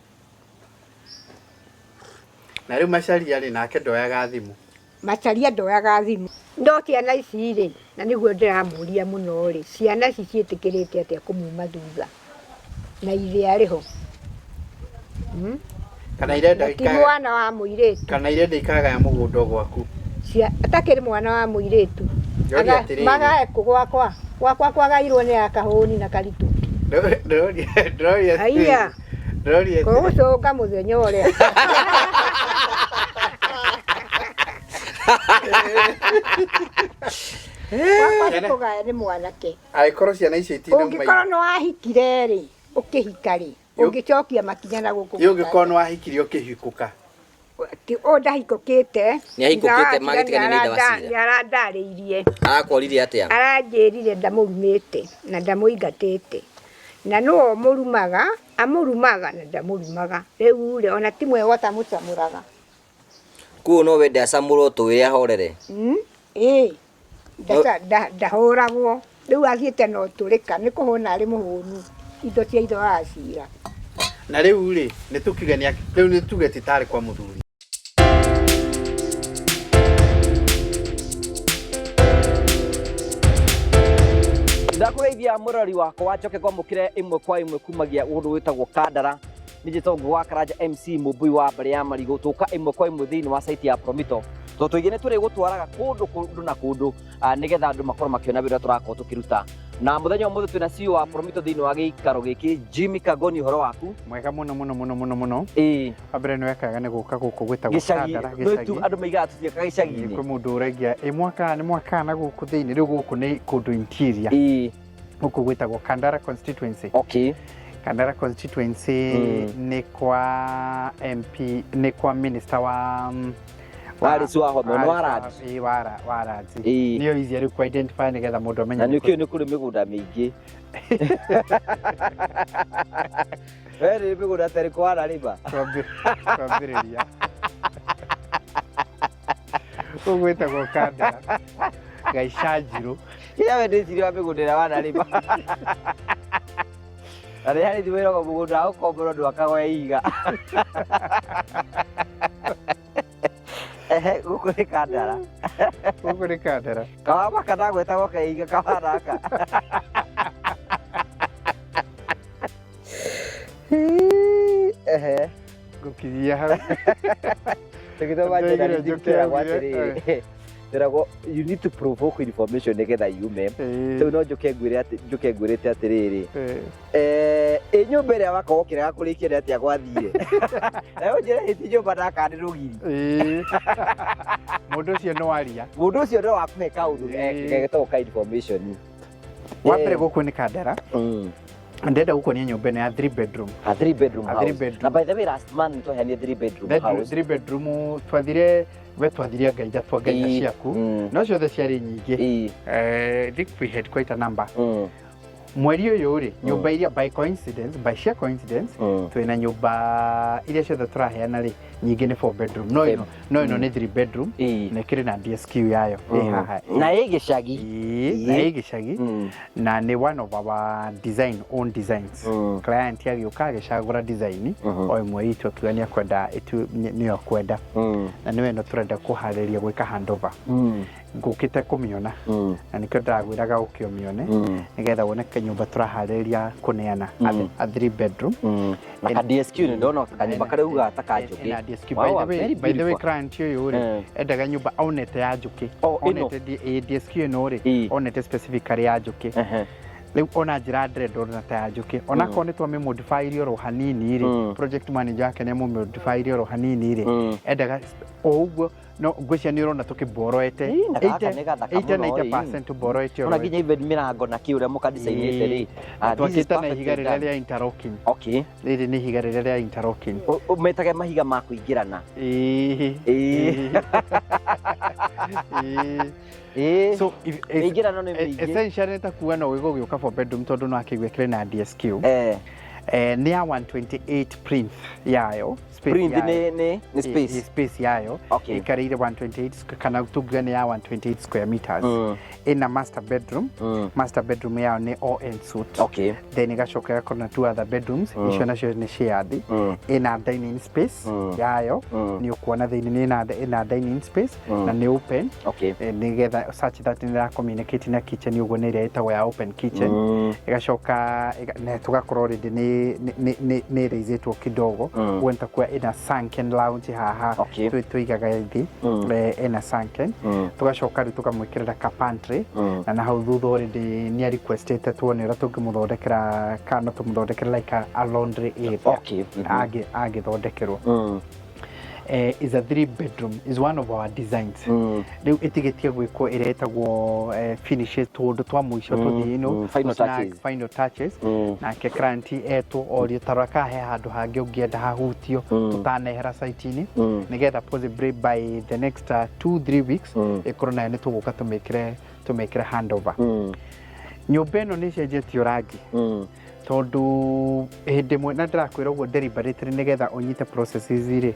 Na rĩu Macharia rĩ nake ndoyaga thimũ. Macharia ndoyaga thimũ. Ndo ciana ici rĩ na nĩguo ndĩramũria mũno rĩ ciana ici ciĩtĩkĩrĩte atĩa kũmuma thutha na ithe arĩho. Kana irenda ikaraga mwana wa mũirĩtu. Kana irenda ikaraga mũgũnda gwaku. Atakĩrĩ mwana wa mũirĩtu. Magae gwakwa kwagairwo nĩ akahũni na Karitũ. Ndroria. Aiya. Ndroria. Gũcũnga mũthenya ũrĩa. Wakwa nĩ mwanake. Agĩkorwo ciana icio itinda maitho. Ũngĩkorwo nĩ wahikire rĩ ũkĩhika rĩ ũngĩcokia makinya na gũkũ. Ũngĩkorwo nĩ wahikire ũkĩhikũka. ti o ndahikũkĩte Nĩahikũkĩte magĩtiganio nĩ ithe wa Cira. Nĩarandarĩirie Arakorire atĩa? aranjĩrire ndamũrumĩte na ndamũingatĩte na no mũrumaga amũrumaga na ndamũrumaga rĩu rĩ ona ti mwega tamũcamũraga Kuo no wende acamũrwo tũwĩre ahorere. ndahũragwo rĩu athiĩte no tũrĩka nĩ kũhũna arĩ mũhũnu indo cia ithe wa Cira. Na rĩu rĩ nĩtũkiuge rĩu nĩtuge titarĩ kwa mũthuri. Ndakugeithia mũrori wakwa njoke kwamũkĩre ĩmwe kwa ĩmwe kumagia ũndũ wĩtagwo Kandara. Nĩnjĩ Tongu wa Karanja MC Mũmbui wa Mbere ya Marigũ tũka ĩmwe kwa ĩmwe thĩinĩ wa site ya Promito. Tũtũigĩ nĩ tũrĩ gũtwaraga kũndũ na kũndũ nĩgetha andũ makorwo makĩona wĩra tũrakorwo tũkĩruta. Na mũthenya ũmũthĩ twĩna CEO wa Promito thĩinĩ wa gĩikaro gĩkĩ Jimmy Kangoni, ũhoro waku? Mwega mũno. Wambere nĩ wekaga nĩ gũka gũkũ gwĩtagwo Kandara gĩcagi. Andũ maigaga tũthiĩkaga gĩcagi-inĩ. Kwĩ mũndũ ũraigĩa nĩ mwaka na gũkũ thĩinĩ rĩu gũkũ nĩ kũndũ interior. Gũkũ gwĩtagwo Kandara constituency. Kandara constituency nĩ kwa MP nĩ kwa minister wa Wallace Wahome no Waraji. Waraji. Nĩyo easy rĩu ku identify nĩgetha mũndũ amenye. Na nĩkĩo nĩ kũrĩ mĩgũnda mĩingĩ. Wee mĩgũnda tarĩ kwara rĩba. Twambĩrĩria. Ũgwĩtagwo Kandara. Gaicajirũ. Yawe ndĩcirie wa mĩgũnda ĩrĩa wanarĩba. Arĩ harĩ thiwĩragwo mũgũnda wa gũkomborwo ndwakagwo ya ihiga. Gũkũ nĩ Kandara. Gũkũ nĩ Kandara. Kawama kana gwĩtagwo kaihiga kawanaka. Gũkiria hau. Tũgĩthoma njĩra nĩndĩkĩragwo atĩrĩrĩ. You need to provoke information nĩgetha yume. Rĩu no njoke ngwĩrĩte atĩrĩrĩ. Nyũmba ĩrĩa wakorwo ũkĩrega kũrĩkia nĩ atĩa gwathire. Nayo njĩra hĩti nyũmba ndakanĩ rũgiri. Mũndũ ũcio no aria. Mũndũ ũcio no wakũhe kaũndũ gegetago ka information. Wambere gũkũ nĩ Kandara. Ndenda gũkuonia nyũmba ĩno ya 3 bedroom. A 3 bedroom house. Na by the way last month nĩtwaheanire 3 bedroom house. 3 bedroom twathire twathiria ngaija ciaku no ciothe ciarĩ nyingĩ. I think we had quite a number. Mweri ũyũ rĩ nyũmba iria by sheer coincidence twĩna nyũmba iria ciothe tũraheana rĩ nyingĩ nĩ 4 bedroom no ĩno nĩ 3 bedroom na ĩkĩrĩ na DSQ yayo haha na ĩ gĩcagi na nĩ one of our own designs. Client agĩũka agĩcagũra design o ĩmwe itũ akiuga nĩakwenda nĩyo kwenda na nĩwe ĩno tũrenda kũharĩria gwĩka handover. Ngũkĩte kũmĩona na nĩkĩo ndagwĩraga ũkĩomĩone nĩgetha wone kanyũmba tũraharĩria kũneana a 3 bedroom. Na DSQ nĩ ndona kanyũmba karĩa uga taka njũkĩ. By the way client ũyũ rĩ endaga nyũmba onete ya njũkĩ. Onete DSQ ĩno rĩ onete specifically ya njũkĩ. Rĩu ona njĩra ndĩrenda ona ta ya njũkĩ onakorwo nĩtwamĩmodify ire oro hanini rĩ project manager wake nĩamũmodify ire oro hanini rĩ endaga o ũguo no ngwĩcia nĩ ũrona tũkĩboroete 80% boroete ona nginya even mĩrango na kĩ ũrĩa mũkandicainĩte rĩ twakĩte na ihiga rĩrĩa rĩa interlocking. Rĩrĩ nĩ ihiga rĩrĩa rĩa interlocking. Metage mahiga ma kũingĩrana. So ingĩrano nĩ mĩingĩ essentially nĩtakuga no gĩgũgĩũka 4 bedroom tondũ no akĩigua kĩrĩ na DSQ. Nĩ ya 128 plinth yayo. Print ni space yayo ikarĩire 128 kana tubuga nĩ ya 128 square meters. Ina master bedroom yao nĩ all en suite. Then igacoka ĩgakorwo na 2 other bedrooms icio nacio nĩ shared. Ina dining space yayo nĩ ũkuona thĩinĩ ina dining space na nĩ open nĩgetha such that nĩ ra communicate na kitchen ũguo nĩ ĩrĩa ĩtagwo ya open kitchen. Igacoka na tugakorwo already nĩ raisĩtwo kidogo wenta kwa ina sunken lounge haha tuigaga thĩ ina sunken. Tugacoka rĩu tukamwĩkĩrĩra ka pantry na na hau thutha already nĩ requestete tuonera tũngĩmũthondekera kana tũmũthondekere like a laundry area agĩthondekerwo. is a 3-bedroom, is one of our designs. Riu itigetie gwikwo iretagwo finishes tundu twa muico tuthi final touches na ke client etu orio taraka he handu hangi ungienda hahutio tutanehera site ini nigetha possibly by the next 2-3 weeks ikorona ni tuguka tumekire handover. Nyumba ino ni cenjetio rangi tondu hindi mwe na ndirakwira uguo deliberately nigetha unyite processes iri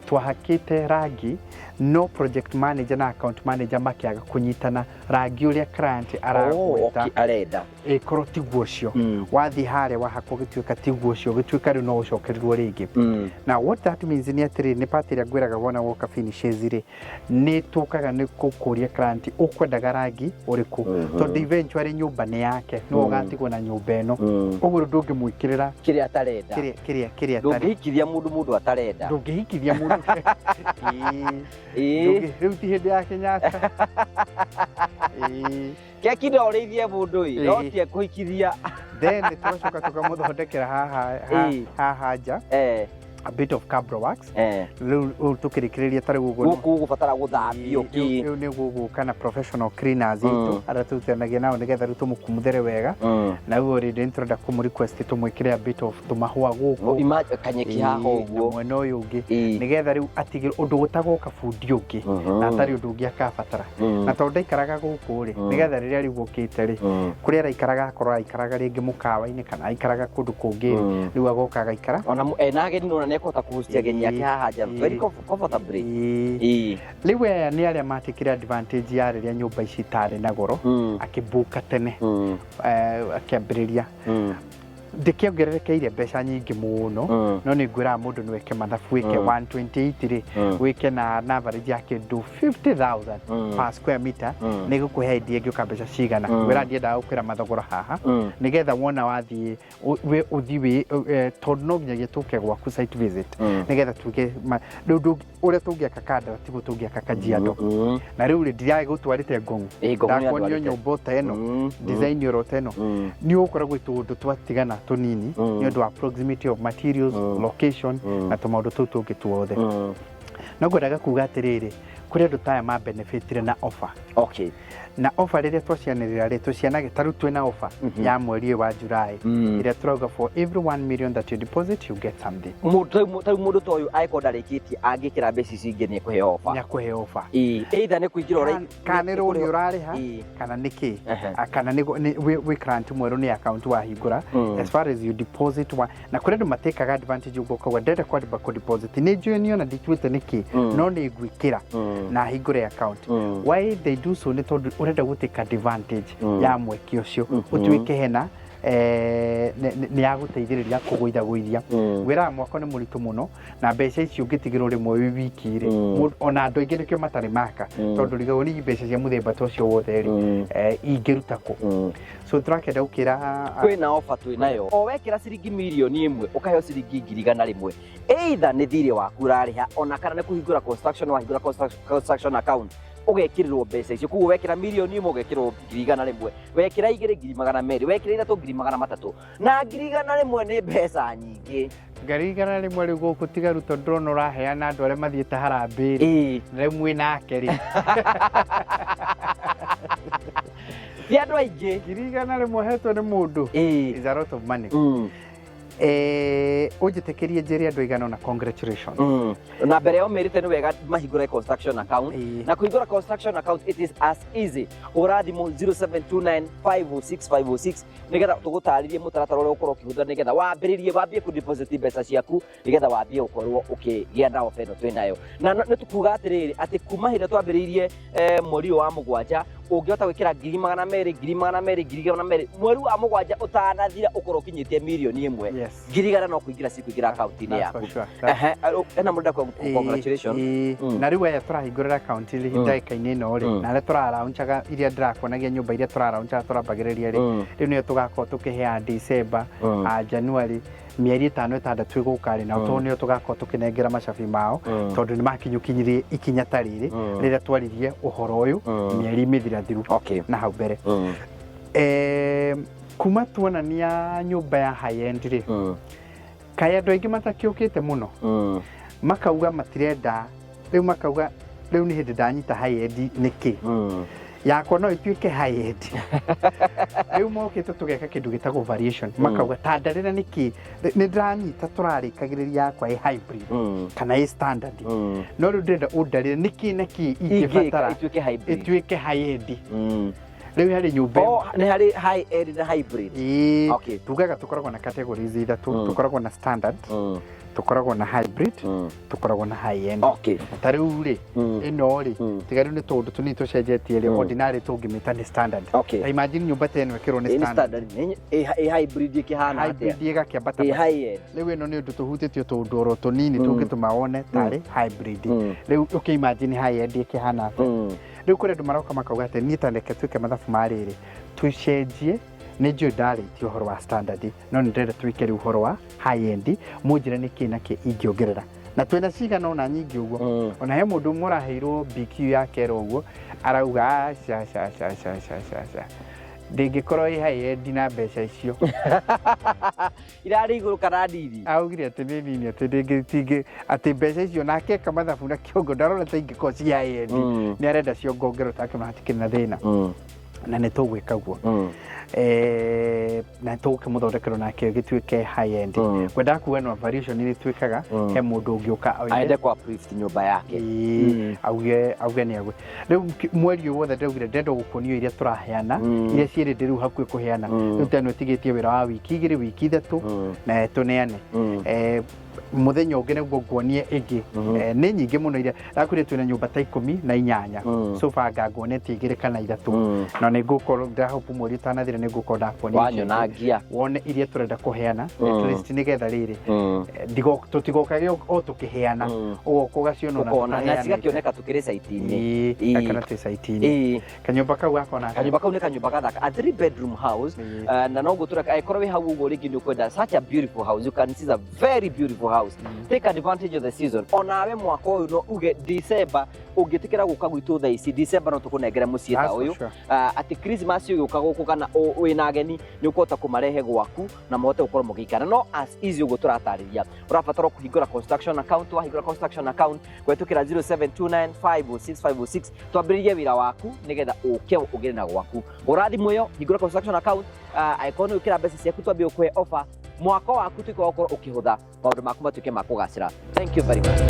twahakite rangi no project manager na account manager makiaga kunyitana rangi uria client arakwita arenda ikorwo tiguo cio wathi hare wahakwo gituika tiguo cio gituika ri no ucokerirwo ringi. Na what that means ni atiri ni part ria gwiraga wona woka finishes ri ni tukaga ni kukuria client ukwendaga rangi uriku tondu eventually nyumba ni yake no ugatigwo na nyumba ino uguo ndungimwikirira kiria atarenda kiria ndungihikithia mundu atarenda ndungihikithia mundu riu ti hindi ya Kenyatta ke kido urithie mundu no tie kuhikithia then tugacoka tukamuthondekera haha nja a bit of cabro wax riu tukirikiriria tari gugu fatara guthambio ki riu ni gugu kana professional cleaners itu ara tutanagia nao nigetha riu tumukumuthere wega na riu already introduct kumu request tumwikire a bit of tumahua gugu imagine kanyeki haha uguo mwena uyu ungi nigetha riu atigire undu gutagoka fundi ungi na tari undu ungi akabatara na tondu ikaraga guku ri nigetha riria riu ukite ri kuria raikaraga akorwo ikaraga ringi mukawa-ini kana ikaraga kundu kungi riu agokaga ikara ona enage ni nekota kuhustia genya yake haha nja very comfortably. Riu aya ni aria matikire advantage ya riria nyumba ici itari na goro akibuka tene akiambiriria ndikiongererekeire mbeca nyingi muno no ni ngwira mundu ni weke mathabu wike 128 ri wike na average ya kindu 50,000 per square meter ni gukuhe idea ngiuka mbeca cigana ngwira ndiendaga gukwira mathogora haha nigetha wona wathie we uthi wi tondu no nginyagia tuke gwaku site visit nigetha tuge ndu uria tungiaka kanda tigu tungiaka kajiado na riu ndirai gutwarite ngongu ndakonio nyumba teno design yoro teno ni ukoragwo tundu twatigana tunini ni undu wa proximity of materials location na tumaundu tungi tuothe no ngwendaga kuga atiriri kuri andu taya ma benefitire na offer na offer riria twocianirira ri tucianage taru twina offer ya mweri wa July iria turauga for every 1 million that you deposit you get something mundu toyu aiko ndarikitie angikira mbeca cingi ni kuhe offer either ni kuingira ora kana ro ni urariha kana niki kana ni we grant mweru ni account wa hingura as far as you deposit na kuri andu matekaga advantage ugo kwa ndenda kwa deposit ni junior na ditwite niki no ni gwikira na hingure account why they do so ni tondu urenda guteka advantage ya mweki ucio utwike hena ni yaguteithiriria kuguithaguithia wira mwako ni muritu muno na mbeca icio ngitigirwo rimwe wiki ri ona andu aingi nikio matari maka tondu rigao ni mbeca cia muthemba tocio wothe ri ingiruta ku so turakenda ukira kwina offer twinayo o wekira ciringi milioni 1 ukaheo ciringi 100,000 either ni thiri waku rariha ona kana ni kuhingura construction account ugekirirwo mbeca icio kuguo wekira milioni 1 ugekirwo 100,000 wekira 2,200 wekira 3,300 na 100,000 ni mbeca nyingi 100,000 riu guku tigaru tondu ndrona uraheana andu aria mathiete harambiri rimwe nake ri ti andu aingi 100,000 hetwo ni mundu is a lot of money ujitekerie njeri andu igana na congratulations na mbere yo merite ni wega mahingura construction account na kuhingura construction account it is as easy urathimo 0729506506 nigetha tugutaririe mutaratara uria ukorwo ukihutha nigetha wambiririe wambie ku deposit mbeca ciaku nigetha wambie ukorwo ukigia na offer twinayo na nitukuga atiriri ati kuma hinda twambiririe mweri wa mugwanja ungihota gwikira 200,000 mweri wa mugwanja utanathira ukorwo kinyitie milioni 1 ngirigana no kuingira kuingira account-ini yaku ena mundu congratulations na riu aya turahingurira account ri ndaika-ini no ri na ria turaraunchaga iria ndirakonagia nyumba iria turaraunchaga turambagiriria ri riu niyo tugakorwo tukihea December January mieri 5-6 igukari na uto niyo tugakorwo tukinengera macabi mao tondu ni makinyukinyirie ikinya tariri riria twaririe uhoro uyu mieri mithirathiru na hau mbere kuma tuonania nyumba ya high end ri kaya andu aingi matakiukite muno makauga matirenda riu makauga riu ni hindi ndanyita high end niki yakwa no ituike high end riu mokite tugeka kindu gitagwo variation makauga ta ndarira niki ni ndanyita turarikagiriria yakwa i hybrid kana i standard no riu ndenda undarire niki ingibatara ituike high end riu hari nyumba ni hari high end na hybrid okay tugaga tukoragwo na categories ithatu tukoragwo na standard tukoragwo na hybrid tukoragwo na high end okay tariu ri ino ri tigari ni tondu tuni tucenjetie ri ordinary tungimita ni standard okay imagine nyumba teno ikirwo ni standard e hybrid ikihana atia hybrid igakiambata high end riu ino ni undu tuhutitio tundu oro tunini tungituma one tari hybrid riu okay imagine high end ikihana atia riu kuri andu maroka makauga ati ni taneke tuike mathabu mariri tucenjie ni ndio ndarĩtie ũhoro wa standard no ndĩrenda twĩke rĩu ũhoro wa high end mũnjĩre nĩ kĩ na kĩ ingĩongerera na twĩna cigana ona nyingĩ ũguo ona he mũndũ ũmwe ũraheirwo BQ ya kero ũguo arauga ndĩngĩkorwo ĩ high end na mbeca icio irarĩ igũrũ kana ndini augire atĩ nĩ nini atĩ ndĩngĩtingĩ atĩ mbeca icio nake eka mathabu na kĩongo ndarona ta ingĩkorwo ci high end nĩ arenda ciongongerwo takĩona hatikĩrĩ na thĩna na nĩ tũgwĩka guo na tũkĩmũthondekerwo nake gĩtuĩke high end kwenda kuga no variation ni twikaga he mũndũ ũngĩũka aende kwa priest nyũmba yake auge nĩ agwe rĩu mweri ũyũ wothe ndaugire ndenda gũkuonio iria tũraheana iria ciĩrĩ ndĩ rĩu hakuhĩ kũheana rĩu teno ĩtigĩtie wĩra wa wiki igĩrĩ wiki ithatũ na tũneane muthenya ũngĩ nĩguo nguonie ĩngĩ nĩ nyingĩ mũno iria rakwĩrĩ twĩna nyũmba ta 18 so far nguonetie igĩrĩ kana ithatũ na nĩ ngũkorwo ndahope mweri ũtanathira nĩ ngũkorwo ndakuonia wanyonangia wone iria tũrenda kũheana at least nĩgetha rĩrĩ tũtigokage o tũkĩheana ũgoka ũgaciona na cigakĩoneka tũkĩrĩ site-inĩ kana twĩ site-inĩ kanyũmba kau gakona kanyũmba kau nĩ kanyũmba gathaka a 3 bedroom house na no ngũtũreka angĩkorwo wĩ hau ũguo rĩngĩ nĩ ũkwenda such a beautiful house you can see a very beautiful house take advantage of the season onawe mwaka ũyũ no uge December ũngĩtĩkĩra gũka gwitũ thaa ici December no tũkũnengere mũciĩ ta ũyũ atĩ Christmas ũgĩũka gũkũ kana wĩna ageni nĩ ũkũhota kũmarehe gwaku na mahote gũkorwo mũgĩikara no as easy ũguo tũratarĩria ũrabatara kũhingũra construction account wahingũra construction account kũhetũkĩra 0729506506 twambĩrĩrie wĩra waku nĩgetha ũke ũgĩre na gwaku ũrathimũ ĩyo hingũra construction account angĩkorwo nĩ wĩkĩra mbeca ciaku twambie ũkũhe offer mwaka waku tuĩke wa gũkorwo ũkĩhũtha maũndũ maku matuĩke ma kũgacĩra. Thank you very much.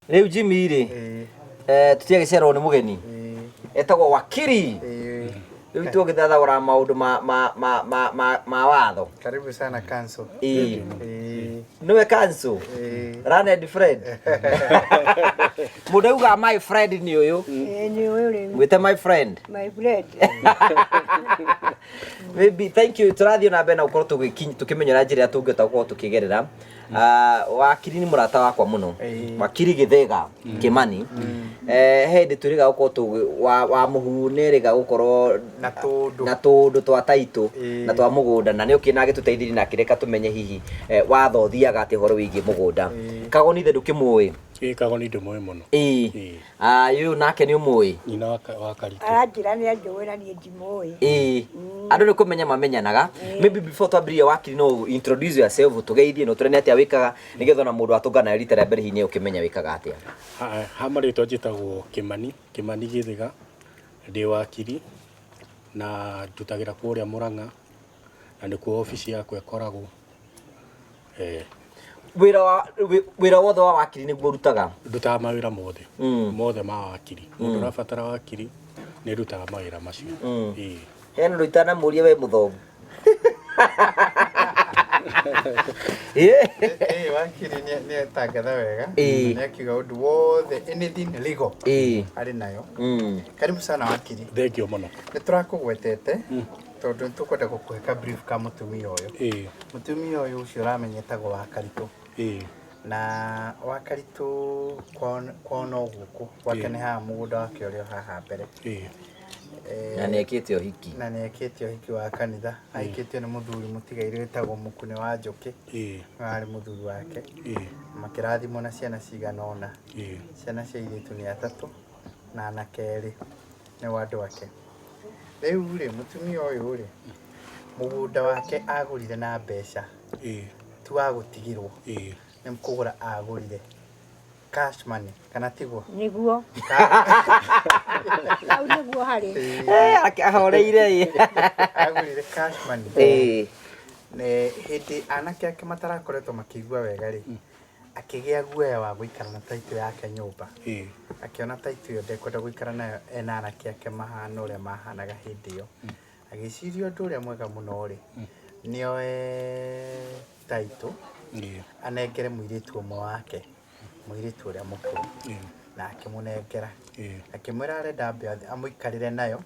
Rĩu Jimmy rĩ tũtiagĩcerwo nĩ mũgeni etagwo wakiri rĩu tũgĩthathaũra maũndũ ma watho. Karibu sana council. Nĩwe council Learned friend mũndũ auga my friend nĩ ũyũ nĩ ũyũ rĩu wĩte my friend maybe thank you tũrathiĩ na mbere na gũkorwo tũkĩmenyera njĩra ya tũngĩhota gũkorwo tũkĩgerera wakiri nĩ mũrata wakwa mũno wakiri Gĩthĩga Kĩmani he hĩndĩ twĩrĩga gũkorwo wa mũhu nĩrĩga gũkorwo na tũndũ twa taitũ na twa mũgũnda na nĩ ũkĩna agĩtũteithirie na akĩreka tũmenye hihi watho thiaga atĩ ũhoro wĩgiĩ mũgũnda Kagoni ithe ndũkĩmũĩ Kagoni ndĩmũĩ mũno yũ nake nĩ ũmũĩ nyina wa Karitũ aranjĩra nĩ anjũĩ na niĩ ndimũĩ andũ nĩ kũmenya mamenyanaga maybe before twambĩrĩrie wakiri no introduce yourself tũgeithie no tũrene atĩa wĩkaga nĩgetha na mũndũ atũngana rita rĩa mbere hihi nĩ ũkĩmenya wĩkaga atĩa ha marĩtwa njĩtagwo Kĩmani Gĩthĩga ndĩ wakiri na ndutagĩra kũrĩa Mũrang'a na nĩkuo ofici yakwa ĩkoragwo wĩra wothe wa wakiri nĩguo ũrutaga ndutaga mawĩra mothe ma wakiri mũndũ ũrabatara wakiri nĩ ndutaga mawĩra macio hena ũndũ itanamũria we mũthomu wakiri nĩ atangatha wega nĩ akiuga ũndũ wothe anything legal arĩ nayo. Karibu sana wakiri. Thengio mũno. Nĩ tũrakũgwetete tondũ tũkwenda gũkũhe ka brief ka mũtumia ũyũ. Mũtumia ũyũ ũcio ũramenyetagwo wa Karitũ. Na wa Karitũ kwona gũkũ gwake nĩ haha mũgũnda wake ũrĩa haha mbere. na nĩ ekĩte ũhiki wa kanitha ahikĩtio nĩ mũthuri mũtigairĩ wĩtagwo Mũkune wa Njũkĩ arĩ mũthuri wake makĩrathimwo na ciana cigana ũna ciana cia airĩtu nĩ 3 na anake 2 nĩ andũ ake Rĩu rĩ mũtumia ũyũ rĩ mũgũnda wake agũrire na mbeca tu wa gũtigĩrwo nĩ kũgũra agũrire cash money kana tiguo niguo au niguo harĩ ahoreire agũrire cash money ne hĩndĩ anake ake matarakoretwo makĩigua wega rĩ akĩgĩa guoya wa gũikara na taitũ yake nyũmba akiona taitũ ĩyo ndekwenda gũikara nayo ena anake ake mahana ũrĩa mahanaga hĩndĩ ĩyo agĩciria ũndũ ũrĩa mwega mũno rĩ nĩoe taitũ anengere mũirĩtu ũmwe wake mũirĩtu ũrĩa mũkũrũ na akĩmũnengera akĩmwĩra arenda amũikarĩre nayo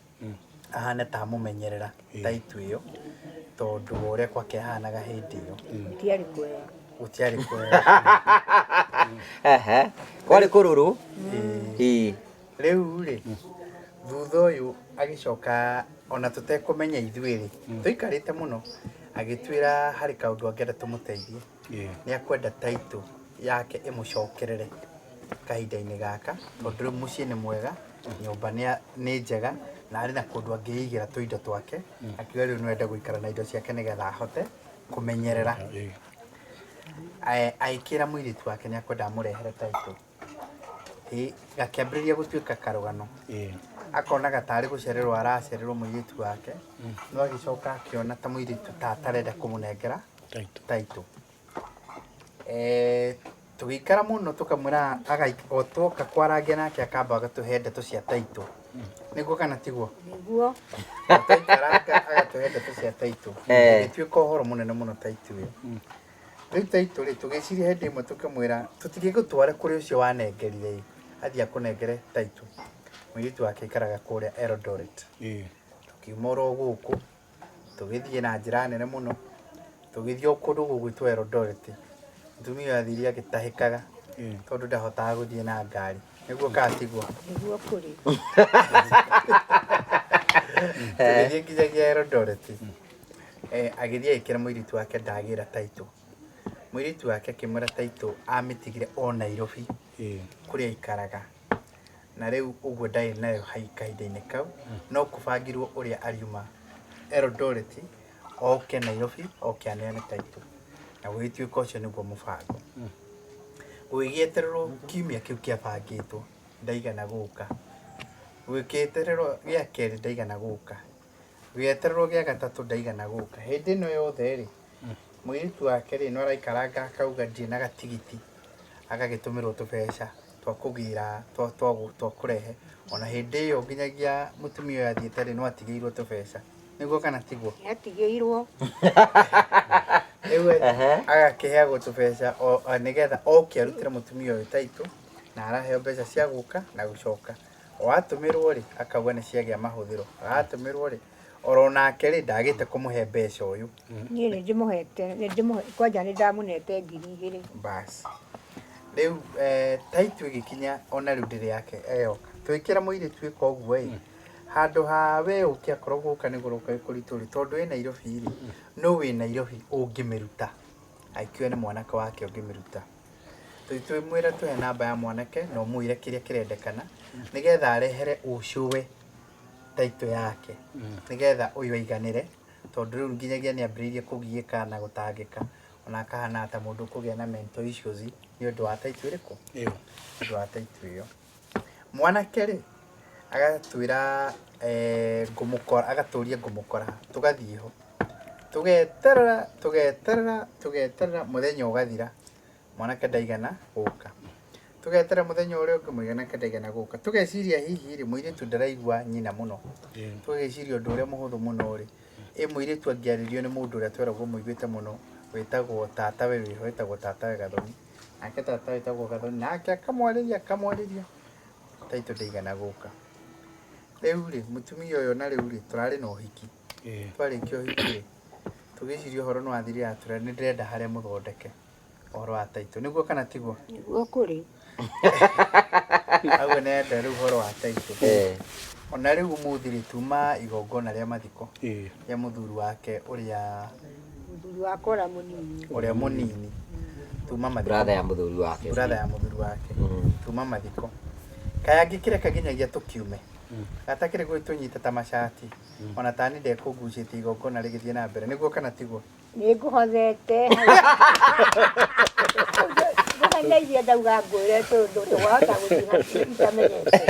ahane ta amũmenyerera taitũ ĩyo tondũ ũrĩa kwake ahanaga hĩndĩ ĩyo gũtiarĩ kwega kwarĩ kũrũrũ rĩu rĩ thutha ũyũ agĩcoka ona tũtekũmenya ithuĩ rĩ tũikarĩte mũno agĩtwĩra harĩ kaũndũ angĩenda tũmũteithie nĩ akwenda taitũ yake ĩmũcokerere kahinda-inĩ gaka tondũ rĩu mũciĩ nĩ mwega nyũmba nĩ njega na arĩ na kũndũ angĩigĩra tũindo twake akiuga rĩu no ende gũikara na indo ciake nĩgetha ahote kũmenyerera agĩkĩra mũirĩtu wake nĩ akwenda amũrehere taitũ gakĩambĩrĩria gũtuĩka karũgano akonaga tarĩ gũcererwo aracererwo mũirĩtu wake no agĩcoka akĩona ta mũirĩtu ta atarenda kũmũnengera taitũ tũgĩikara mũno tũkamwĩra agatuoka kwarangia nake akamba agatũhe ndeto cia taitũ nĩguo kana tiguo niguo agatũhe ndeto cia taitũ gĩtuĩka ũhoro mũnene mũno taitũ ĩyo rĩu taitũ rĩ tũgĩciria hĩndĩ ĩmwe tũkamwĩra tũtigĩgũtware kũrĩ ũcio wanengerire athiĩ akũnengere taitũ mũirĩtu wake aikaraga kũrĩa Eldoret tũkiuma oro gũkũ tũgĩthiĩ na njĩra nene mũno tũgĩthiĩ kũndũ gũgwĩtwo Eldoret mũtumia athiire agĩtahĩkaga tondũ ndahotaga gũthiĩ na ngari nĩguo katiguo niguo kũrĩ tũgĩthiĩ nginyagia Eldoret agĩthiĩ agĩkĩra mũirĩtu wake ndagĩra taitũ mũirĩtu wake akĩmwĩra taitũ amĩtigire o Nairobi kũrĩa aikaraga na rĩu ũguo ndarĩ nayo kahinda-inĩ kau no kũbangirwo ũrĩa ariuma Eldoret oke Nairobi oke aneane taitũ na gũgĩtuĩka ũcio nĩguo mũbango gũgĩgĩetererwo kiumia kĩu kĩabangĩtwo ndaigana gũka gũgĩgĩetererwo gĩa kerĩ ndaigana gũka gũgĩetererwo gĩa gatatũ ndaigana gũka hĩndĩ ĩno yothe rĩ mũirĩtu wake rĩ no araikaranga akauga ndirĩ na gatigiti agagĩtũmĩrwo tũbeca twa kũgĩra twa kũrehe ona hĩndĩ ĩyo nginyagia mũtumia ũyũ athiĩte rĩ no atigĩirwo tũbeca nĩguo kana tiguo atigĩirwo rĩu agakĩheagwo tũbeca nĩgetha oke arutĩre mũtumia ũyũ taitũ na araheo mbeca cia gũka na gũcoka o atũmĩrwo rĩ akauga nĩ ciagĩa mahũthĩro atũmĩrwo rĩ oro nake rĩ ndagĩte kũmũhe mbeca ũyũ niĩ nĩ ndĩmũhete kwanja nĩ ndamũnete 2,000 basi rĩu taitũ ĩgĩkinya ona rĩu ndĩrĩ yake eyoka twĩkĩra mũirĩtu ĩka ũguo ĩ handũ ha we ũke akorwo gũka nĩ gũroka gĩkũritũ rĩ tondũ wĩ Nairobi rĩ no wĩ Nairobi ũngĩmĩruta aikiwe nĩ mwanake wake ũngĩmĩruta twĩmwĩra tũhe namba ya mwanake na ũmwĩre kĩrĩa kĩrendekana nĩgetha arehere ũcũwe taitũ yake nĩgetha ũyũ aiganĩre tondũ rĩu nginyagia nĩ ambĩrĩirie kũgiĩka na gũtangĩka ona akahana ta mũndũ kũgĩa na mental issues nĩ ũndũ wa taitũ ĩrĩkũ nĩ ũndũ wa taitũ ĩyo mwanake rĩ agatwĩra ngũmũkora agatũria ngũmũkora tũgathiĩ ho tũgeterera mũthenya ũgathira mwanake ndaigana gũka tũgeterera mũthenya ũrĩa ũngĩ mwanake ndaigana gũka tũgeciria hihi rĩ mũirĩtu ndaraigua nyina mũno tũgeciria ũndũ ũrĩa mũhũthũ mũno rĩ mũirĩtu angĩarĩrio nĩ mũndũ ũrĩa tweragwo mũiguĩte mũno wĩtagwo tatawe wĩho wĩtagwo tatawe Gathoni nake tatawe wĩtagwo Gathoni nake akamwarĩria taitũ ndaigana gũka rĩu rĩ mũtumia ũyũ na rĩu rĩ tũrarĩ na ũhiki twarĩkia ũhiki rĩ tũgĩciria ũhoro nĩ wathirire atwĩra nĩ ndĩrenda harĩa mũthondeke ũhoro wa taitũ nĩguo kana tiguo nĩguo kũrĩ aguo nĩ enda rĩu ũhoro wa taitũ ona rĩu ũmũthĩ rĩ tuma igongona rĩa mathiko rĩa mũthuri wake ũrĩa mũnini tuma mathiko brother ya mũthuri wake tuma mathiko kaya angĩkĩreka nginyagia tũkiume Atakire gwitunyita ta mashati. Ona tani ndekugucite igongona rigithie na mbere. Niguo kana tiguo? Niguhothete. Ndeithia ndauga ngwire tondu tugahota guthii itamenyete.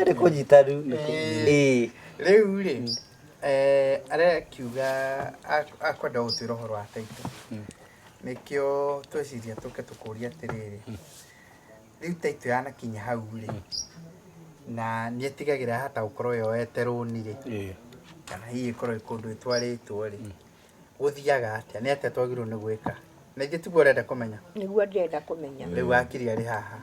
Rikunyita riu. Riu ri arekiuga akwenda gutwira uhoro wa Taito. Nikio tweciria tuke tukuria atiriri. Riu Taito yanakinya hau ri. Na nietigagira hata gukorwo yoete runi ri. Kana hihi korwo ikundu itwaritwo ri. Guthiaga atia ni atia twagirwo ni gwika. Na ingi tiguo urenda kumenya. Niguo ndenda kumenya. Riu akiri ari haha.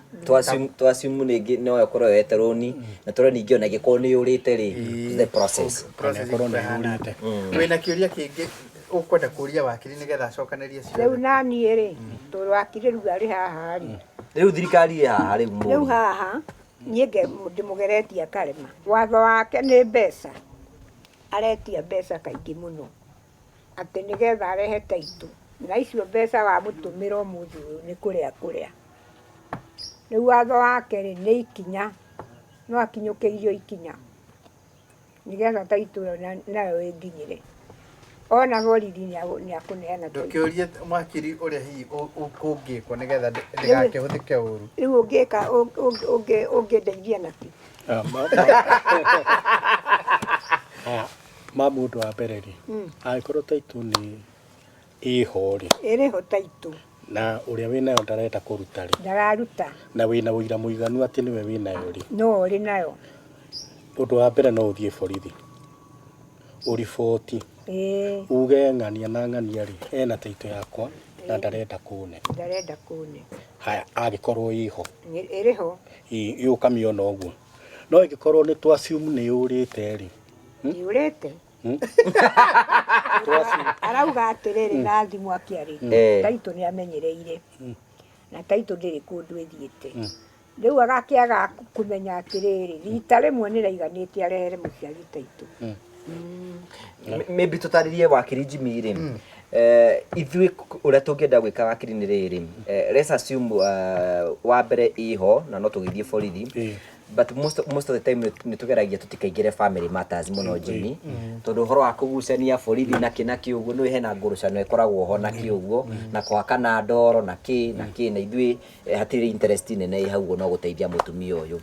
Twasimu ningi no yakoro yoete runi na tore ningi ona giko ni urite ri the process. Korwo ni urite. Wina kiuria kingi ukwenda kuria wakiri nigetha acokanirie cio. Riu nani ri tondu wakiri riu ari haha ri. Riu thirikari ĩ haha riu mu. Riu haha nienge ndimugeretia karema. Watho wake ni mbeca. Aretia mbeca kaingi muno. Ati nigetha arehe Taito. Na icio mbeca wa mutumira umuthi ni kuria. Riu watho wake ri ni ikinya. No akinyukirio ikinya. Nigetha Taito nayo inginyire. Ona borithi ni akuneana Taito. Ndukiurie mwakiri uria hihi ukungikwo nigetha ndigakihũthĩke ũru. Riu ungika ungedeithia naki. Mamundu wa mbere ri. Angĩkorwo Taito ni iho ri. Iriho Taito. Na uria winayo ndarenda kuruta ri. Ndararuta. Na wina wira muiganu ati niwe winayo ri. No ri nayo. Undu wa mbere no uthie borithi. Uriboti. Uge ng'ania na ng'ania ri. Ena Taito yakwa na ndarenda kune. Ndarenda kune. Haya agikorwo iho. Iriho. Ukamiona uguo. No igikorwo ni twasiumu ni urite ri. Yurete. Arauga atiriri na thimu akiarite. Taito ni amenyereire. Na Taito ndiri kundu ithiite. Riu agakiaga kumenya atiriri rita rimwe ni raiganite arehere muciari Taito. Maybe tutaririe wakiri Jimmy ri. Ithui uria tungenda gwika wakiri ni riri. Let's assume wa mbere iho na no tugithie borithi. But most of the time ni tugeragia tutikaingire family matters muno Jimmy. Tondu horo wa kugucania borithi na kinaki uguo no hena ngurucano ikoragwo ho na kiuguo na kwaka na ndoro na ki na ithui hatiri interest nene hau no guteithia mutumia uyu.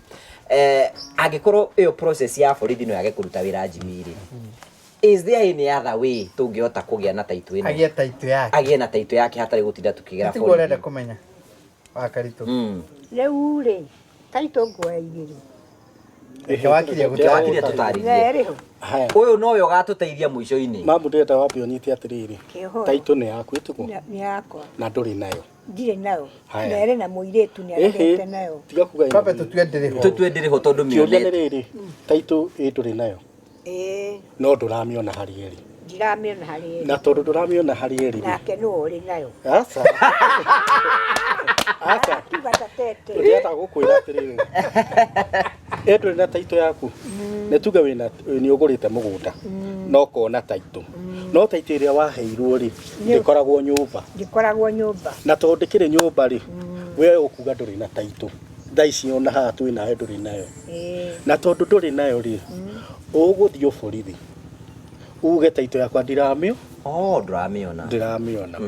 Agikorwo iyo process ya borithi no yage kuruta wira Jimmy ri. Is there any other way tungihota kugia na Taito ino? Agie Taito yake. Agie na Taito yake hatari gutinda tukigera borithi. Tiguo urenda kumenya. Wakarito. Riu ri Taito ngwaigiri. Wakiria tutaririe. Uyu nowe ugatuteithia mwisho-ini. Mamu ndenda wapi onyite atiriri. Taito ni yaku ituko. Ni yakwa. Na nduri nayo. Ndire nayo. Nere na muiretu ni arete nayo. Tiga kuga. Papa tutwendere. Tutwendere ho tondu mionete. Taito nduri nayo. No nduramiona hari eri. Nduramiona hari eri. Na tondu nduramiona hari eri. Nake no uri nayo. Asa. Asa. Tugatatete. Ndeta gukwira atiriri. Nduri na Taito yaku. Netuga wina ni ugurite mugunda. No kona Taito. No Taito iria waheirwo ri ndikoragwo nyumba. Ndikoragwo nyumba. Na tondu ndikire nyumba ri we ukuga nduri na Taito. Thaici ona haha twi nawe nduri nayo. Na tondu nduri nayo ri uguthio borithi. Uge Taito yakwa ndiramio. Nduramiona. Nduramiona.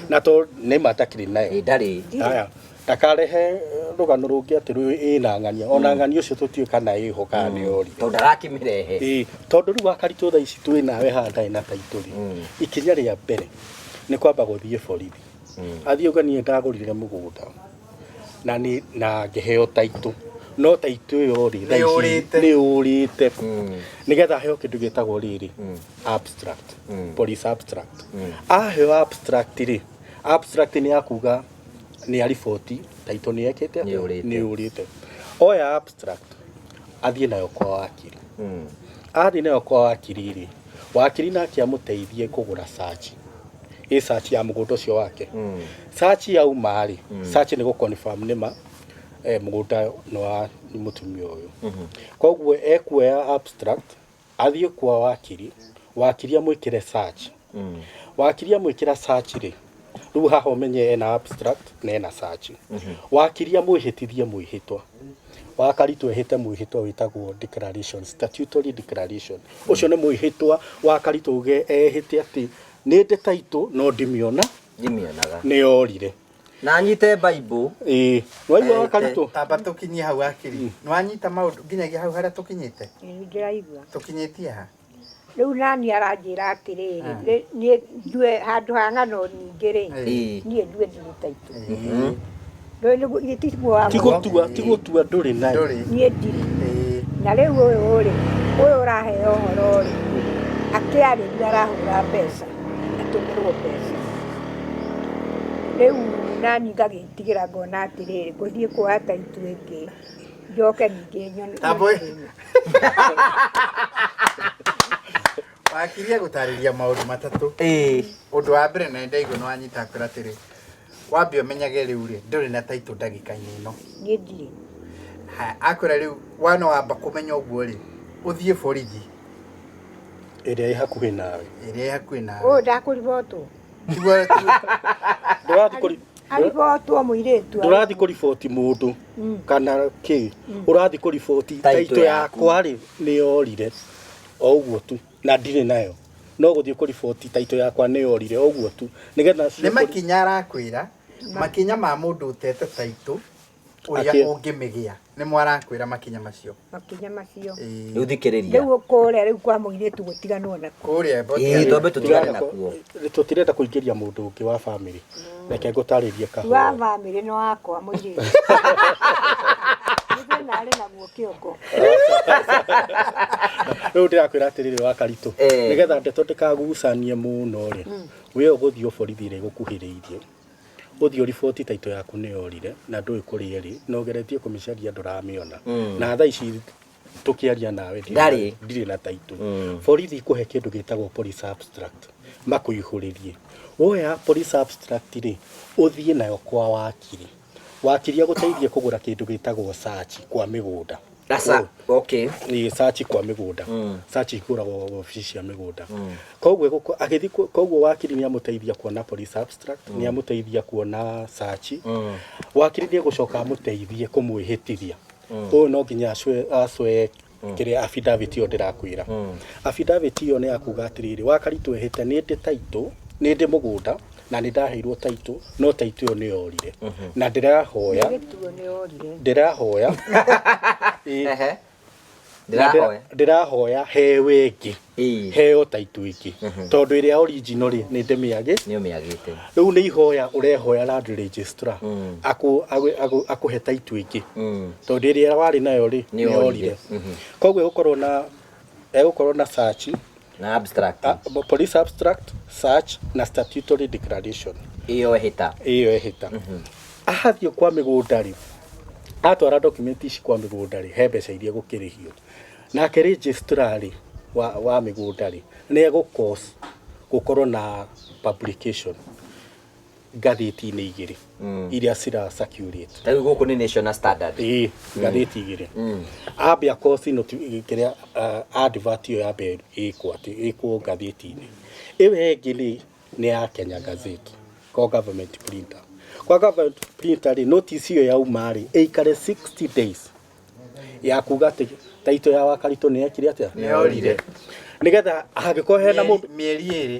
Na to ni matakiri nayo. Ndari. Haya. Ndakarehe rugano rungi ati rwi ina ng'ania. Ona ng'ania ucio tutio kana iho kana ni ori. Tondu ndarakimirehe. Tondu riu wakaritu thaici twi nawe haha na Taito ri. Ikinya ria mbere ni kwamba guthie borithi. Athie uganie ndagurire mugunda. Na ni ngeheo Taito. No Taito yo ri ni urite. Nigetha heo kindu gitagwo riri abstract. Police abstract. Aheo abstract ri. Abstract ni akuga ni ariboti Taito ni ekete ni urite. Oya abstract athie nayo kwa wakiri. Athie nayo kwa wakiri ri. Wakiri nake amuteithie kugura search. Search ya mugunda ucio wake. Search ya umari. Search ni go confirm nima mugunda no wa mutumia uyu. Koguo ekuoya abstract athie kwa wakiri. Wakiri amwikire search. Wakiri amwikira search ri riu haha umenye ena abstract na ena search wakiria mwihitithie mwihitwa wakaritwo ehite mwihitwa witagwo declaration, statutory declaration. Ucio ni mwihitwa wakaritwo uge ehite ati ni ndi title no ndimionaga ni orire na nyite Bible waigua wakaritwo tamba tukinyie hau akiri nwanyita maundu nginyagia hau haria tukinyite ndiraigua tukinyitie ha riu nani aranjira atiriri ni ndue handu ha ng'ano nyingĩ rĩ niĩ ndue ndire title ndo ni gitiguo tigutua nduri nayo niĩ ndire na rĩu ũyũ ũraheo ũhoro rĩ akĩarĩria arahũra mbeca atũmĩrwo mbeca rĩu nani ngagĩtigĩra ngona atĩrĩrĩ ngũthiĩ kuoya taitu ĩngĩ njoke ningĩ nyone wakiria gũtarĩria maũndũ matatũ ũndũ wa mbere na ndaigua nĩ wanyita kwĩra atĩrĩ wambia ũmenyage rĩu rĩ ndũrĩ na taitũ ndagĩka-inĩ ĩno niĩ ndirĩ akwĩra rĩu wana wamba kũmenya ũguo rĩ ũthiĩ borithi ĩrĩa ĩ hakuhĩ nawe ũyũ ndakũribotwo aribotwo mũirĩtu ndũrathi kũriboti mũndũ kana kĩ ũrathi kũriboti taitũ yakwa rĩ nĩ yorire o ũguo tu na ndirĩ nayo no gũthiĩ kũriboti taitũ yakwa nĩ yorire o ũguo tu nĩgetha nĩ makinya arakwĩra makinya ma mũndũ ũtete taitũ ũrĩa ũngĩmĩgĩa nĩ mwarakwĩra makinya macio rĩu thikĩrĩria rĩu kũrĩa rĩu kwa mũirĩtu gũtiganwo nakuo kũrĩa twambe tũtigane nakuo tũtirenda kũingĩria mũndũ ũngĩ wa bamĩrĩ reke ngũtarĩrie kahũa wa bamĩrĩ nĩ wakwa mũirĩtu narĩ naguo kĩongo rĩu ndĩrakwĩra atĩrĩrĩ wakaritũ nĩgetha ndeto ndĩkagucanie mũno rĩ wĩyo gũthiĩ borithi ĩrĩa ĩgũkuhĩrĩirie ũthiĩ riboti taitũ yaku nĩ yorire na ndũĩ kũrĩa rĩ na ũgeretie kũmĩcaria ndũramĩona na thaa ici tũkĩaria nawe ndirĩ na taitũ borithi ikũhe kĩndũ gĩtagwo police abstract makũihũrĩrie woya police abstract rĩ ũthiĩ nayo kwa wakiri agũteithie kũgũra kĩndũ gĩtagwo search kwa mĩgũnda ni search kwa mĩgũnda search igũragwo ofici cia mĩgũnda koguo wakiri nĩ amũteithia kuona police abstract nĩ amũteithia kuona search wakiri nĩ egũcoka amũteithie kũmwĩhĩtithia ũyũ no nginya acwe kĩrĩa affidavit ĩyo ndĩrakwĩra affidavit ĩyo nĩ yakuga atĩrĩrĩ wakaritwo ehĩte nĩ ndĩ taitũ nĩ ndĩ mũgũnda na nĩ ndaheirwo taitũ no taitũ ĩyo nĩ yorire na ndĩrahoya heo ĩngĩ heo taitũ ĩngĩ tondũ ĩrĩa original nĩ ndĩmĩagĩte rĩu nĩ ihoya ũrehoya land registrar akũhe taitũ ĩngĩ tondũ ĩrĩa warĩ nayo rĩ nĩ yorire koguo egũkorwo na search na abstract police abstract search na statutory declaration iyo ehita ahathio kwa mĩgũnda rĩ atwara document ici kwa mĩgũnda rĩ he mbeca iria gũkĩrĩhio nake registrar wa mĩgũnda rĩ nĩ gũkorwo na publication ngathĩti-inĩ igĩrĩ iria cira circulate rĩu gũkũ nĩ national standard ngathĩti igĩrĩ ambia kosi no kĩrĩa advert ĩyo yambe ĩkwo ngathĩti-inĩ ĩyo ĩngĩ nĩ ya Kenya Gazette kwa government printer rĩ notice ĩyo yauma rĩ ĩikare 60 days ya kuga atĩ taitũ ya wakaritũ nĩ ekire atĩa nĩ yorire nĩgetha angĩkorwo hena mũndũ mĩeri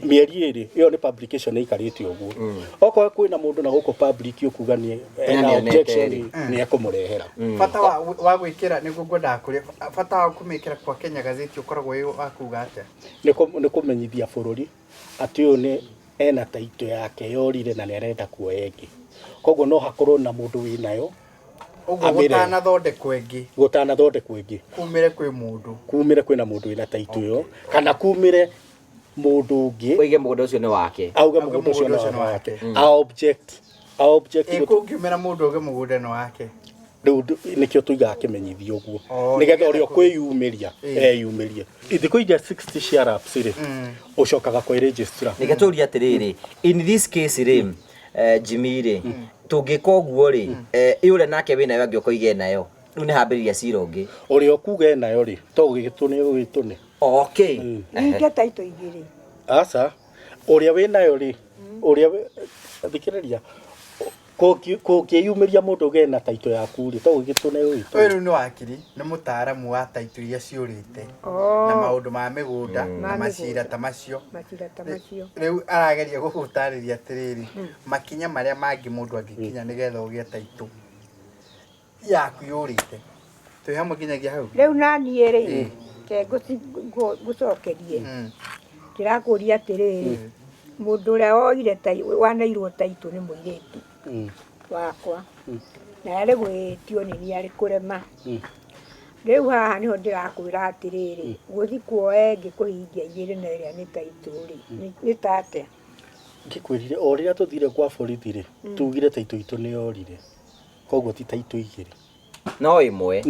ĩrĩ ĩyo nĩ publication ĩikarĩte ũguo okorwo kwĩna mũndũ na gũkũ public ũkuga nĩ ena objection nĩ ekũmũrehera bata wa gwĩkĩra nĩguo ngwendaga kũrĩa bata wa kũmĩkĩra kwa Kenya Gazette ũkoragwo wĩ wa kuga atĩa nĩ kũmenyithia bũrũri atĩ ũyũ nĩ ena taitũ yake yorire na nĩ arenda kuoya ĩngĩ koguo no hakorwo na mũndũ wĩnayo ũguo gũtanathondekwo ĩngĩ kumĩre kwĩna mũndũ wĩna taitũ ĩyo kana kumĩre mũndũ ũngĩ oige mũgũnda ũcio nĩ wake auge mũgũnda ũcio nĩ wake object ĩkũngiumĩra mũndũ ũngĩ mũgũnda nĩ wake rĩu nĩkĩo tũigaga kĩmenyithio ũguo nĩgetha ũrĩa kwĩyumĩria eyumĩrie thikũ iria 60 cia lapse rĩ ũcokaga kwĩ registrar nĩkĩo tũria atĩrĩrĩ in this case rĩ Jimmy rĩ tũngĩka ũguo rĩ ũrĩa nake wĩnayo angĩoka ige nayo rĩu nĩ hambĩrĩria cira ũngĩ ũrĩa ũkuga nayo rĩ to gĩtũne ũgĩtũne ningĩ taitũ igĩrĩ aca ũrĩa wĩnayo rĩ ũrĩa thikiriria ko kiyumiria mundu gena taito yaku ri to gitune uyu uyu ni wakiri ni mutaaramu wa taito iria ciurite na maundu ma migunda na macira ta macio riu arageria gugutariria atiriri makinya maria mangi mundu angikinya nigetha ugie taito yaku yurite twi hamwe nginyagia hau riu nanie ri ke gucokerie kirakuria atiriri mundu uria oire waneirwo taito ni muiritu wakwa na ari gwitio ni ari kurema riu haha niho ndirakwira atiriri guthi kuoe ngikuhingia igiri na iria ni taito ri ni tate ngikwirire o riria tuthire kwa borithi ri tugire taito itu ni orire koguo ti taito igiri no imwe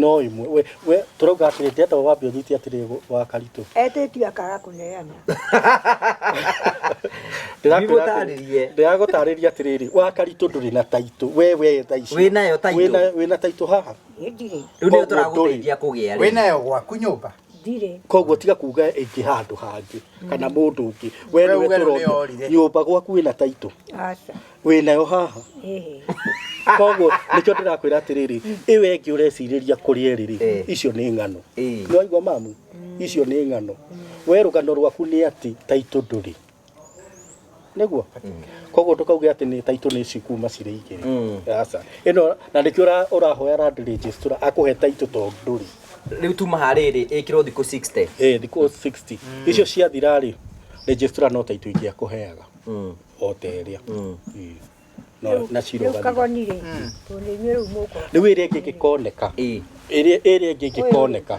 we turauga atiriri ndeta wambe unyiti atiriri wa Karitu etĩtio akaga kũneana ndĩragũtarĩria atiriri wa Karitu ndũrĩ na taito we taici wĩnayo taito wĩna taito haha ndirĩ rĩu nĩyo tũragũteithia kũgĩa rĩ wĩnayo gwaku nyũmba ndirĩ koguo tiga kuga ĩngĩ handũ hangĩ kana mũndũ ũngĩ we nĩwe tũroria nyũmba gwaku wĩna taito aca wĩnayo haha koguo nĩkĩo ndĩrakwĩra atiriri ĩwe ĩngĩ ũrecirĩria kũrĩ erĩrĩ icio nĩ ng'ano nĩwaigua mamu icio nĩ ng'ano we rũgano rwaku nĩ atĩ taito ndũrĩ nĩguo koguo ndũkauge atĩ nĩ taito nĩ cikuma cirĩ igĩrĩ aca ĩno na nĩkĩo ũrahoya land register akũhe taito tondũ ndũrĩ riu tuma harĩrĩ ĩkĩrwo thikũ 60 thikũ 60 icio ciathira rĩ register no taito ingĩ akũheaga o teria na ciroga kagonire tũnĩnyuĩ rĩu mũkora rĩu ĩrĩa ĩngĩ gĩkoneka ĩrĩa ĩngĩ gĩkoneka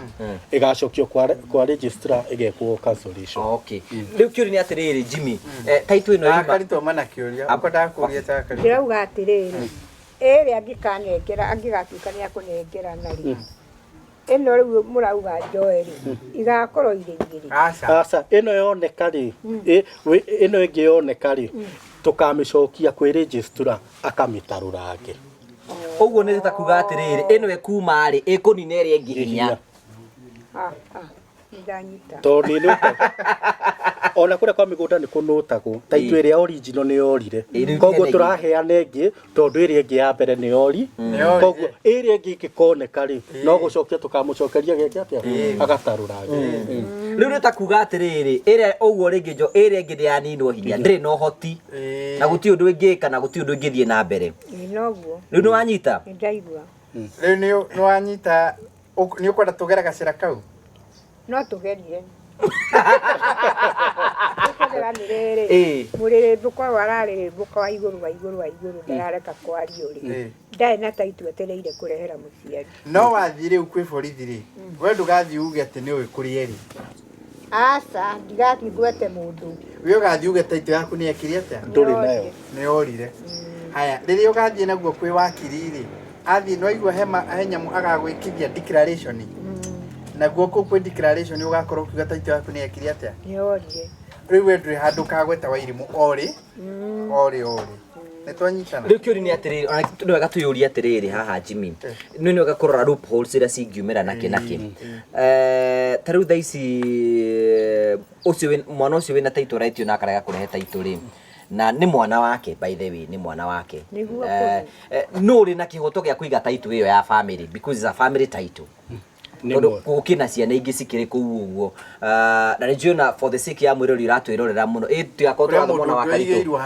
ĩgacokio kwa registrar ĩgekwo cancellation okay rĩu kĩũria nĩ atĩrĩrĩ Jimmy taito ĩno ya Karitu mana kĩũria ũkwendaga kũria ta Karitu ndĩrauga atĩrĩrĩ ĩrĩa angĩkanengera angĩgatuĩka nĩ akũnengerana rĩ ĩno rĩu mũrauga njoe rĩ igakorwo irĩ igĩrĩ aca ĩno yoneka rĩ ĩno ĩngĩ yoneka rĩ tukamĩcokia kwĩ registrar akamĩtarũrange ũguo nĩ ta kuga atĩrĩrĩ ĩno ĩkuma rĩ ĩkũnina ĩrĩa ĩngĩ hinya ndanyita tondũ nĩ ona kũrĩa kwa mĩgũnda nĩ kũnũtagwo taito ĩrĩa original nĩ yorire koguo tũraheana ĩngĩ tondũ ĩrĩa ĩngĩ ya mbere nĩ yori koguo ĩrĩa ĩngĩ ĩngĩkoneka rĩ no gũcokia tũkamũcokeria gĩake atĩa agatarũrange rĩu nĩ ta kuga atĩrĩrĩ ĩrĩa ũguo rĩngĩ njo ĩrĩa ĩngĩ ndĩyaninwo hinya ndĩrĩ na ũhoti na gũtirĩ ũndũ ĩngĩka na gũtirĩ ũndũ ĩngĩthiĩ na mbere noguo rĩu nĩ wanyita nĩndaigua rĩu nĩ wanyita nĩ ũkwenda tũgere gacĩra kau no tũgerie mũrĩrĩmbũko wararĩrĩmbũka wa igũrũ ndarareka kwario rĩ ndarĩ na taito etereire kũrehera mũciari no wathiĩ rĩu kwĩ borithi rĩ we ndũgathiĩ uge atĩ nĩ ũĩ kũrĩ erĩ aca ndigathiĩ ngwete mũndũ we ũgathiĩ uge taito yaku nĩ ekire atĩa ndũrĩ nayo nĩ yorire haya rĩrĩa ũgathiĩ naguo kwĩ wakiri rĩ athiĩ no aigua he nyamũ agagwĩkithia declaration naguo kũu kwĩ declaration ũgakorwo ukiuga taito yaku nĩ ekire atĩa nĩ yorire rĩu we ndũrĩ handũ kagweta Wairimũ orĩ nĩ twanyitana rĩu kĩũria nĩ atĩrĩrĩ ona nĩ wega tũyũrie atĩrĩrĩ haha Jimmy nĩ wega kũrora loopholes iria cingiumĩra nakĩ ta rĩu thaa ici mwana ũcio wĩna taito right na akarega kũrehe taito rĩ na nĩ mwana wake by the way nĩ mwana wake no ũrĩ na kĩhoto gĩa kũiga taito ĩyo ya family because it's a family title gũkĩna ciana ingĩ cikĩrĩ kũu ũguo na nĩ njũna for the sake ya mwĩrori iratwĩrorera mũno tigakorwo tũratho mwana wa Karitu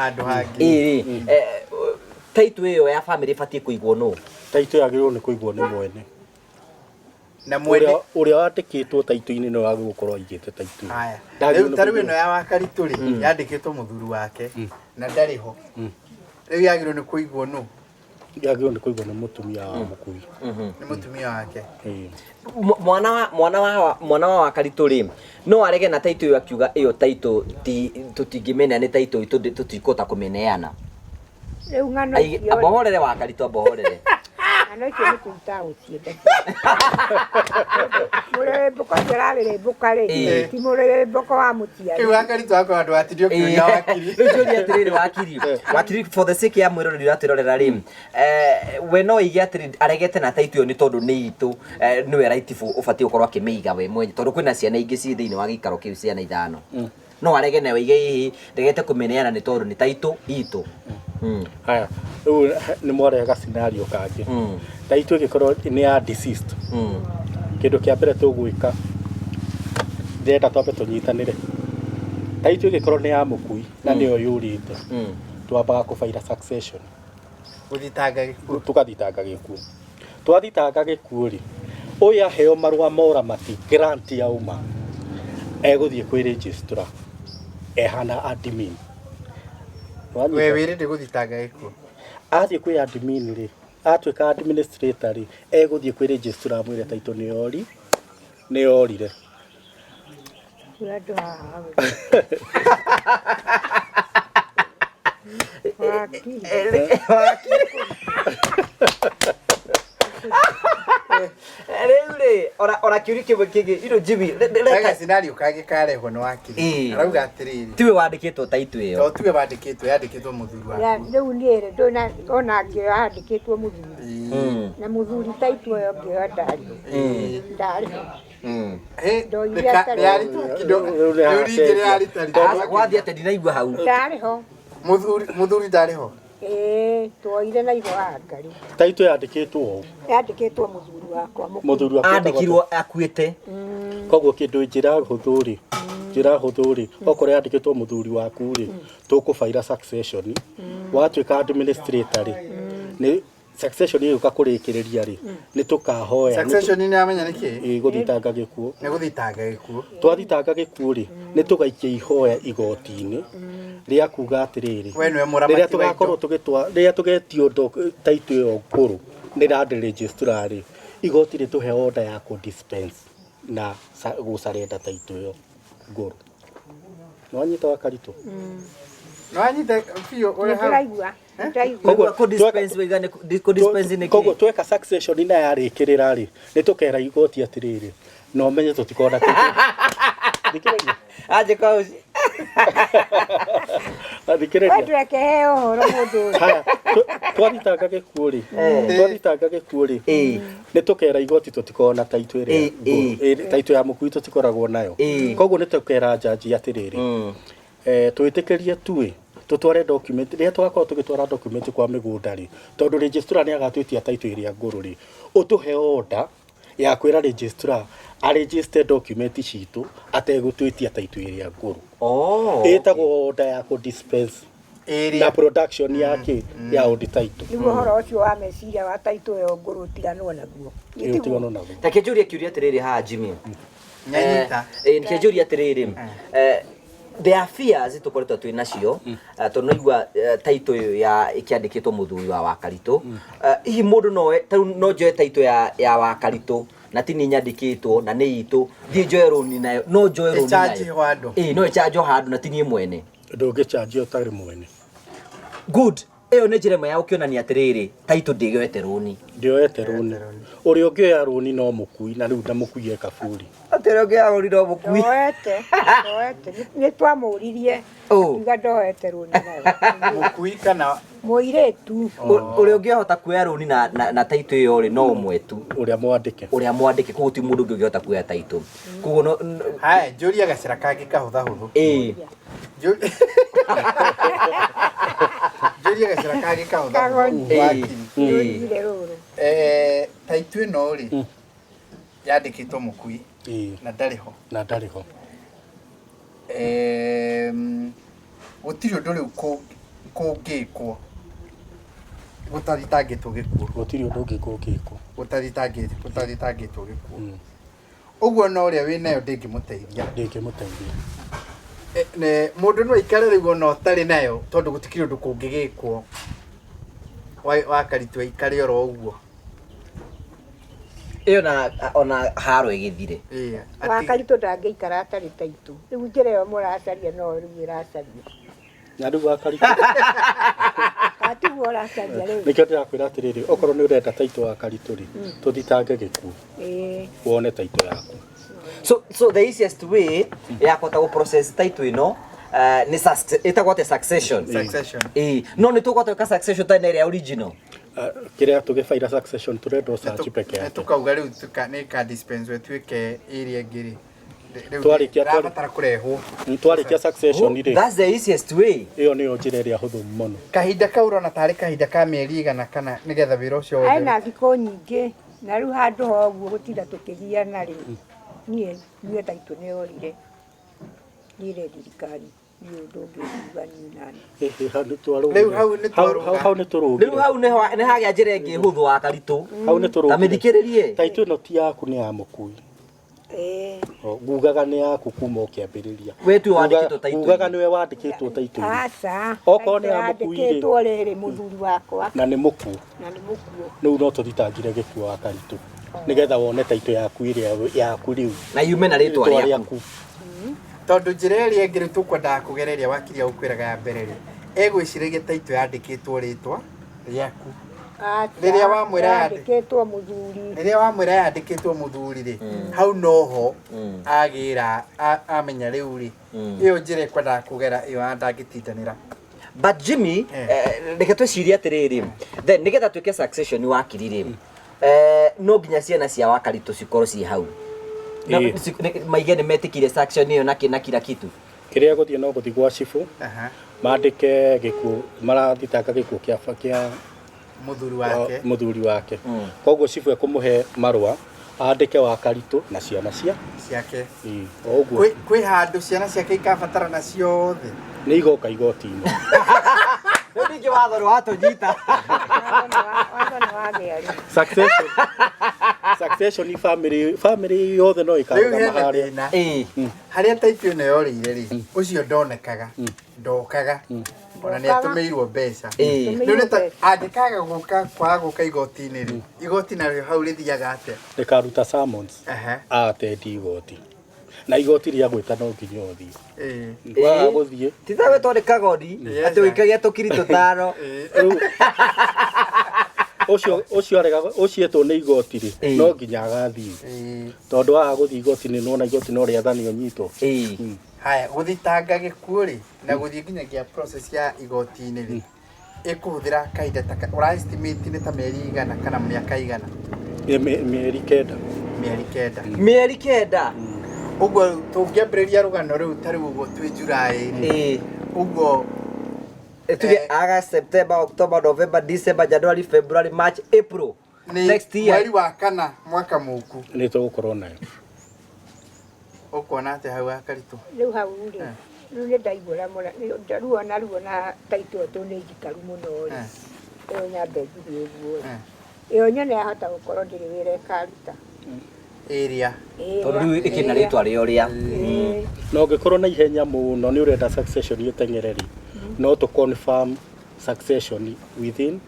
taito ĩyo ya family ĩbatiĩ kũigwo nũ taito yagĩrĩirwo nĩ kũigwo nĩ mwene na mwene ũrĩa wandĩkĩtwo taito-inĩ no wagĩrĩirwo gũkorwo aigĩte taito haya rĩu ta rĩu ĩno ya wa Karitu rĩ yandĩkĩtwo mũthuri wake na ndarĩ ho rĩu yagĩrĩirwo nĩ kũigwo nũ yagĩrĩirwo nĩ kũigwo nĩ mũtumia wa mũkui nĩ mũtumia wake mwana wa Karitu rĩ no arege na taito ĩyo akiuga ĩyo taito tũtingĩmenya nĩ taito tũtikũhota kũmĩneana rĩu ng'ano icio abohorere wa Karitu abohorere ng'ano icio nĩ kũruta gũcienda mũrĩrĩmbũko ndĩrarĩrĩmbũka rĩ ti mũrĩrĩmbũko wa mũciari rĩu wa Karitu akorwo andũ atirio kĩũria wakiri rĩu kĩũria atĩrĩrĩ wakiri for the sake ya mwĩroreri ũratwĩrorera rĩ we no ige atĩrĩ aregete na taito ĩyo nĩ tondũ nĩ itũ nĩwe rightful ũbatiĩ gũkorwo akĩmĩiga we mwenye tondũ kwĩna ciana ingĩ ciĩ thĩinĩ wa gĩikaro kĩu ciana ithano no arege nayo ige hihi ndegete kũmĩneana nĩ tondũ nĩ taito itũ haya ni mwarega scenario kangi taitũ ĩgĩkorwo nĩ ya deceased kĩndũ kĩa mbere tũgwĩka ndĩrenda twambe tũnyitanĩre taitũ ĩgĩkorwo nĩ ya mũkui na nĩyo yũrĩte twambaga kũbaira succession tũgathitanga gĩkuũ twathitanga gĩkuũ rĩ ũyũ aheo marũa mora mati grant yauma egũthiĩ kwĩ registrar ehana admin we wĩrĩte gũthitanga gĩkuũ athiĩ kwĩ admin rĩ atuĩka administrator rĩ egũthiĩ kwĩ registrar mwĩre taitũ nĩ yorire Rĩu ora kiuri kĩmwe kĩngĩ ino Jimmy reka scenario kage karehwo nĩ wakiri arauga atĩrĩrĩ tiwe wandĩkĩtwo taitũ ĩyo to tiwe yandĩkĩtwo mũthuri wa rĩu nĩrĩ ndona ona ngĩyo yandĩkĩtwo mũthuri na mũthuri taitũ ĩyo ngĩyo ndarĩ wathiĩ atĩ ndinaigua hau ndarĩ ho mũthuri ndarĩ ho twoire na igwa ngari taitũ yandĩkĩtwo mũthuri wakwa andĩkirwo akuĩte koguo kĩndũ njĩra hũthũ rĩ okorwo yandĩkĩtwo mũthuri waku rĩ tũkũbaira succession watuĩka administrator rĩ nĩ succession ĩgũka kũrĩkĩrĩria rĩ nĩ tũkahoya succession nĩ amenya nĩkĩ gũthitanga gĩkuũ twathitanga gĩkuũ rĩ nĩ tũgaikia ihoya igoti-inĩ rĩa kuga atĩrĩrĩ rĩrĩa tũgakorwo rĩrĩa tũgetio taitũ ĩyo ngũrũ nĩ land registrar rĩ igoti rĩtũhe order ya kũ-dispense na gũcarenda taitũ ĩyo ngũrũ nĩwanyita wakaritũ nĩwanyita biũ ũrĩa koguo tweka succession na yarĩkĩrĩra rĩ nĩ tũkera igoti atĩrĩrĩ na ũmenye tũtikona twathitanga gĩkuũ rĩ nĩ tũkera igoti tũtikona taitũ ĩrĩa taitũ ya mũkui tũtikoragwo nayo koguo nĩ tũkera jaji atĩrĩrĩ twĩtĩkĩrie tuĩ tutware document rĩa twakorwo tũgĩtwara document kwa mĩgũnda rĩ tondũ registrar nĩ agatwĩtia taitũ ĩrĩa ngũrũ rĩ ũtũhe order ya kwĩra registrar a register document citũ ategũtwĩtia taitũ ĩrĩa ngũrũ ĩtagwo order ya kũ-dispense na production yake ya audit title nĩguo ũhoro ũcio wa meciria wa taitũ ĩyo ngũrũ ũtiganwo naguo ta kĩnjũria kĩũria atĩrĩrĩ haha Jimmy kĩnjũria atĩrĩrĩ there are fears tukoretwo twĩ nacio tondũ noigua taitũ ĩyo ya ĩkĩandĩkĩtwo mũthuri wa Wakaritũ hihi mũndũ no njoe taitũ ya Wakaritũ na ti nĩ nyandĩkĩtwo na nĩ itũ thiĩ njoe rũni nayo no njoe rũni nayo no ĩchanjwo handũ na ti niĩ mwene ndũngĩchanjio ũtarĩ mwene good ĩyo nĩ njĩra ĩmwe ya gũkĩonania atĩrĩrĩ taitũ ndĩgĩoete rũni ũrĩa ũngĩoya rũni no mũkui na rĩu ndamũkuie kaburi atĩrĩ ũngĩoya rũni no mũkui nĩ twamũririe uga ndoete rũni nayo mũkui kana mũirĩtu ũrĩa ũngĩhota kuoya rũni na taitũ ĩyo rĩ no ũmwe tu ũrĩa mwandĩke koguo ti mũndũ ũngĩ ũngĩhota kuoya taitũ koguo haya njũria gacĩra kangĩ kahũthahũthũ njũria gacĩra kangĩ kahũthahũthũ taitũ ĩno rĩ yandĩkĩtwo mũkui na ndarĩ ho gũtirĩ ũndũ rĩu kũngĩkwo gũtathitangĩtwo gĩkuũ ũguo no ũrĩa wĩnayo ndĩngĩmũteithia mũndũ no aikare rĩu ona ũtarĩ nayo tondũ gũtikĩrĩ ũndũ kũngĩgĩkwo Wakaritũ aikare oro ũguo ĩyo ona haro ĩgĩthire Wakaritũ ndangĩikara atarĩ taitũ rĩu njĩra ĩyo mũracaria no rĩu ĩracaria na rĩu Wakaritũ nĩkĩo ndĩrakwĩra atĩrĩrĩ okorwo nĩ ũrenda taitũ Wakaritũ rĩ tũthitange gĩkuũ wone taitũ yaku so the easiest way ya kota process taitũ ĩno ni ĩtagwo atĩ succession no nĩ tũkũhota gwĩka succession ta ĩrĩa original kĩrĩa tũgĩbaira succession tũrenda search peke yake tukauga rĩu nĩ ka dispense tuĩke area ngiri twarikia rabatara kurehwo twarikia succession ri that's the easiest way iyo ni njira iria huthu muno kahinda kaurona tari kahinda ka mieri igana kana nigetha wira ucio wothe aina thiko nyingi na riu handu hoguo gutinda tukigiana ri nie taito ne orire nire thirikari hau ni turugi riu hau ne hagia njira ingi huthu wa karitu hau ni turugi ta mithikiririe taito ino ti yaku ni ya mukui ngugaga ni yaku kuma ukiambiriria we tu wandikitwo taito ngugaga niwe wandikitwo taito aca oko ni ya mukui ndikitwo riri muthuri wakwa na ni muku riu no tuthitangire gikuo wa karitu nigetha wone taito yaku iria yaku riu na yume na ritwa riaku tondu njira iria ingĩ tukwenda kugereria wakiria ukwiraga ya mbere ri egwiciragia taito yandikitwo ritwa riaku riria wamwira yandikitwo muthuri riria wamwira yandikitwo muthuri ri hau noho agira amenya riu ri iyo njira ikwenda kugera iyo andangitindanira but Jimmy reke twicirie atiriri then nigetha twike succession wakirire no nginya ciana cia wakaritu cikorwo ci hau maige nimetikire succession iyo na kila kitu kiria guthie no guthi gwa cifu mandike gikuo marathitanga gikuo kia muthuri wake koguo cifu ekumuhe marwa andike wa karitu na ciana ciake oguo kwi handu ciana ciake ikabatara na ciothe ni igoka igoti-ini ndio watho rwa tujita succession ni family yothe no ikaruga mahari haria taito ino yorire ri ucio ndonekaga ndokaga ona ni atumirwo mbeca riu ni ta angikaga guka igoti-ini ri igoti na hau rithiaga atia rikaruta summons atendi igoti na igoti ria gwita no nginya uthie wa guthie tithawe twandikaga odi ati wikagia tukiri tutano ucio arega ucietwo ni igoti ri no nginya agathie tondu wa guthie igoti ni nona igoti no ria thani onyitwo haya guthitanga gikuo ri na guthie nginyagia process ya igoti-ini ri ikuhuthira kahinda ta ura estimate ni ta mieri igana kana miaka igana mieri kenda uguo tungiambiriria rugano riu tari uguo twi Julai uguo tuge August, September, October, November, December, January, February, March, April next year mweri wa kana mwaka muku ni tugukorwo nayo ukwona ati hau akaritu riu hau ri riu ni ndaigura mona ruona taito tu ni njikaru muno ri iyo nyambe ngiri uguo iyo nyone ahota gukorwo ndiri wira ikaruta area tondu riu ikina ritwa rio ria no ngikorwo na ihenya muno ni urenda succession yutengereri no to confirm succession within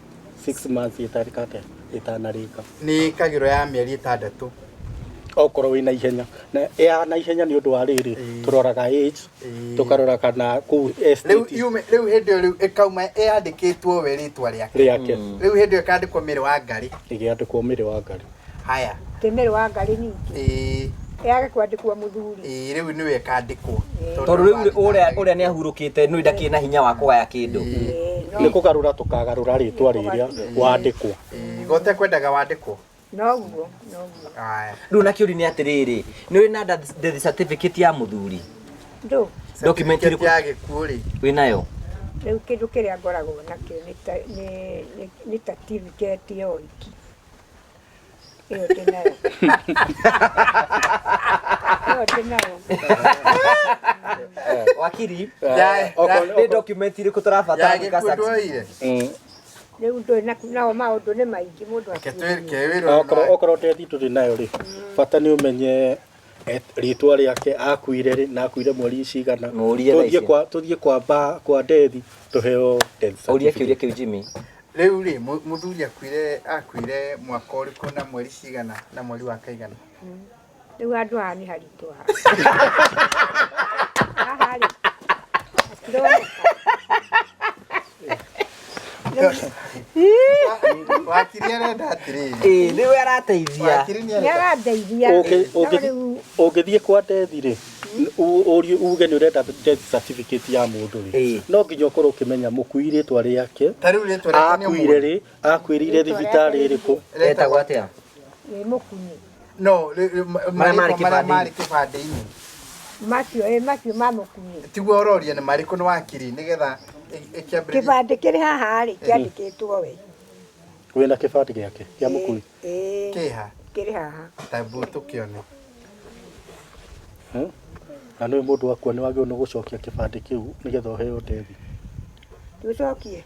6 months itanarika ni kagiro ya mieri 6 okorwo wina ihenya na ihenya ni undu wa riri turoraga age tukarora kana ku estate riu hindi riu ikauma yandikitwo we ritwa riake riu hindi ikandikwo miri wa ngari igiandikwo miri wa ngari haya temere wa ngari ningi yage kwandikwo muthuri riu niwe ikandikwo tondu riu uria ni ahurukite no indaki na hinya wa kugaya kindu ni kugarura tukagarura ritwa riria wandikwo gote kwendaga wandikwo noguo haya riu na kiuri ni atiriri ni wina death certificate ya muthuri ndo document iri ya gikuo ri winayo riu kindu kiria ngoragwo nakio ni certificate ya oiki iyo tenayo wakiri ni document iri kuturabatara kukasa riu ndo nao maundu ni maingi mundu okorwo tethi turi nayo ri bata ni umenye ritwa riake akuire ri na akuire mweri cigana tuthie kwa dethi tuheo death uria kiuria Jimmy riu ri muthuri akuire mwaka uriku na mweri cigana na mweri wa kaigana riu andu haha ni haritu wakiri arenda atiriri niwe arateithia ungithie kwa dethi ri uge ni urenda death certificate ya mundu ri no nginya ukorwo ukimenya mukui ritwa riake akuire ri akwirire thibitari iriku etagwo atia ni mukuni no mari kibande-ini macio ma Mũkuni. Tiguo ũroria nĩ marĩkũ nĩ wakiri nĩgetha ĩkĩambĩrĩria. Kĩbandĩ kĩrĩ haha rĩ kĩandĩkĩtwo we. Wĩna kĩbandĩ gĩake kĩa Mũkui? Kĩha? Kĩrĩ haha. Tambu tũkĩone. Na nĩ mũndũ wakwa nĩ wagĩrĩirwo nĩ gũcokia kĩbandĩ kĩu nĩgetha ũheo ndethi. Tũcokie.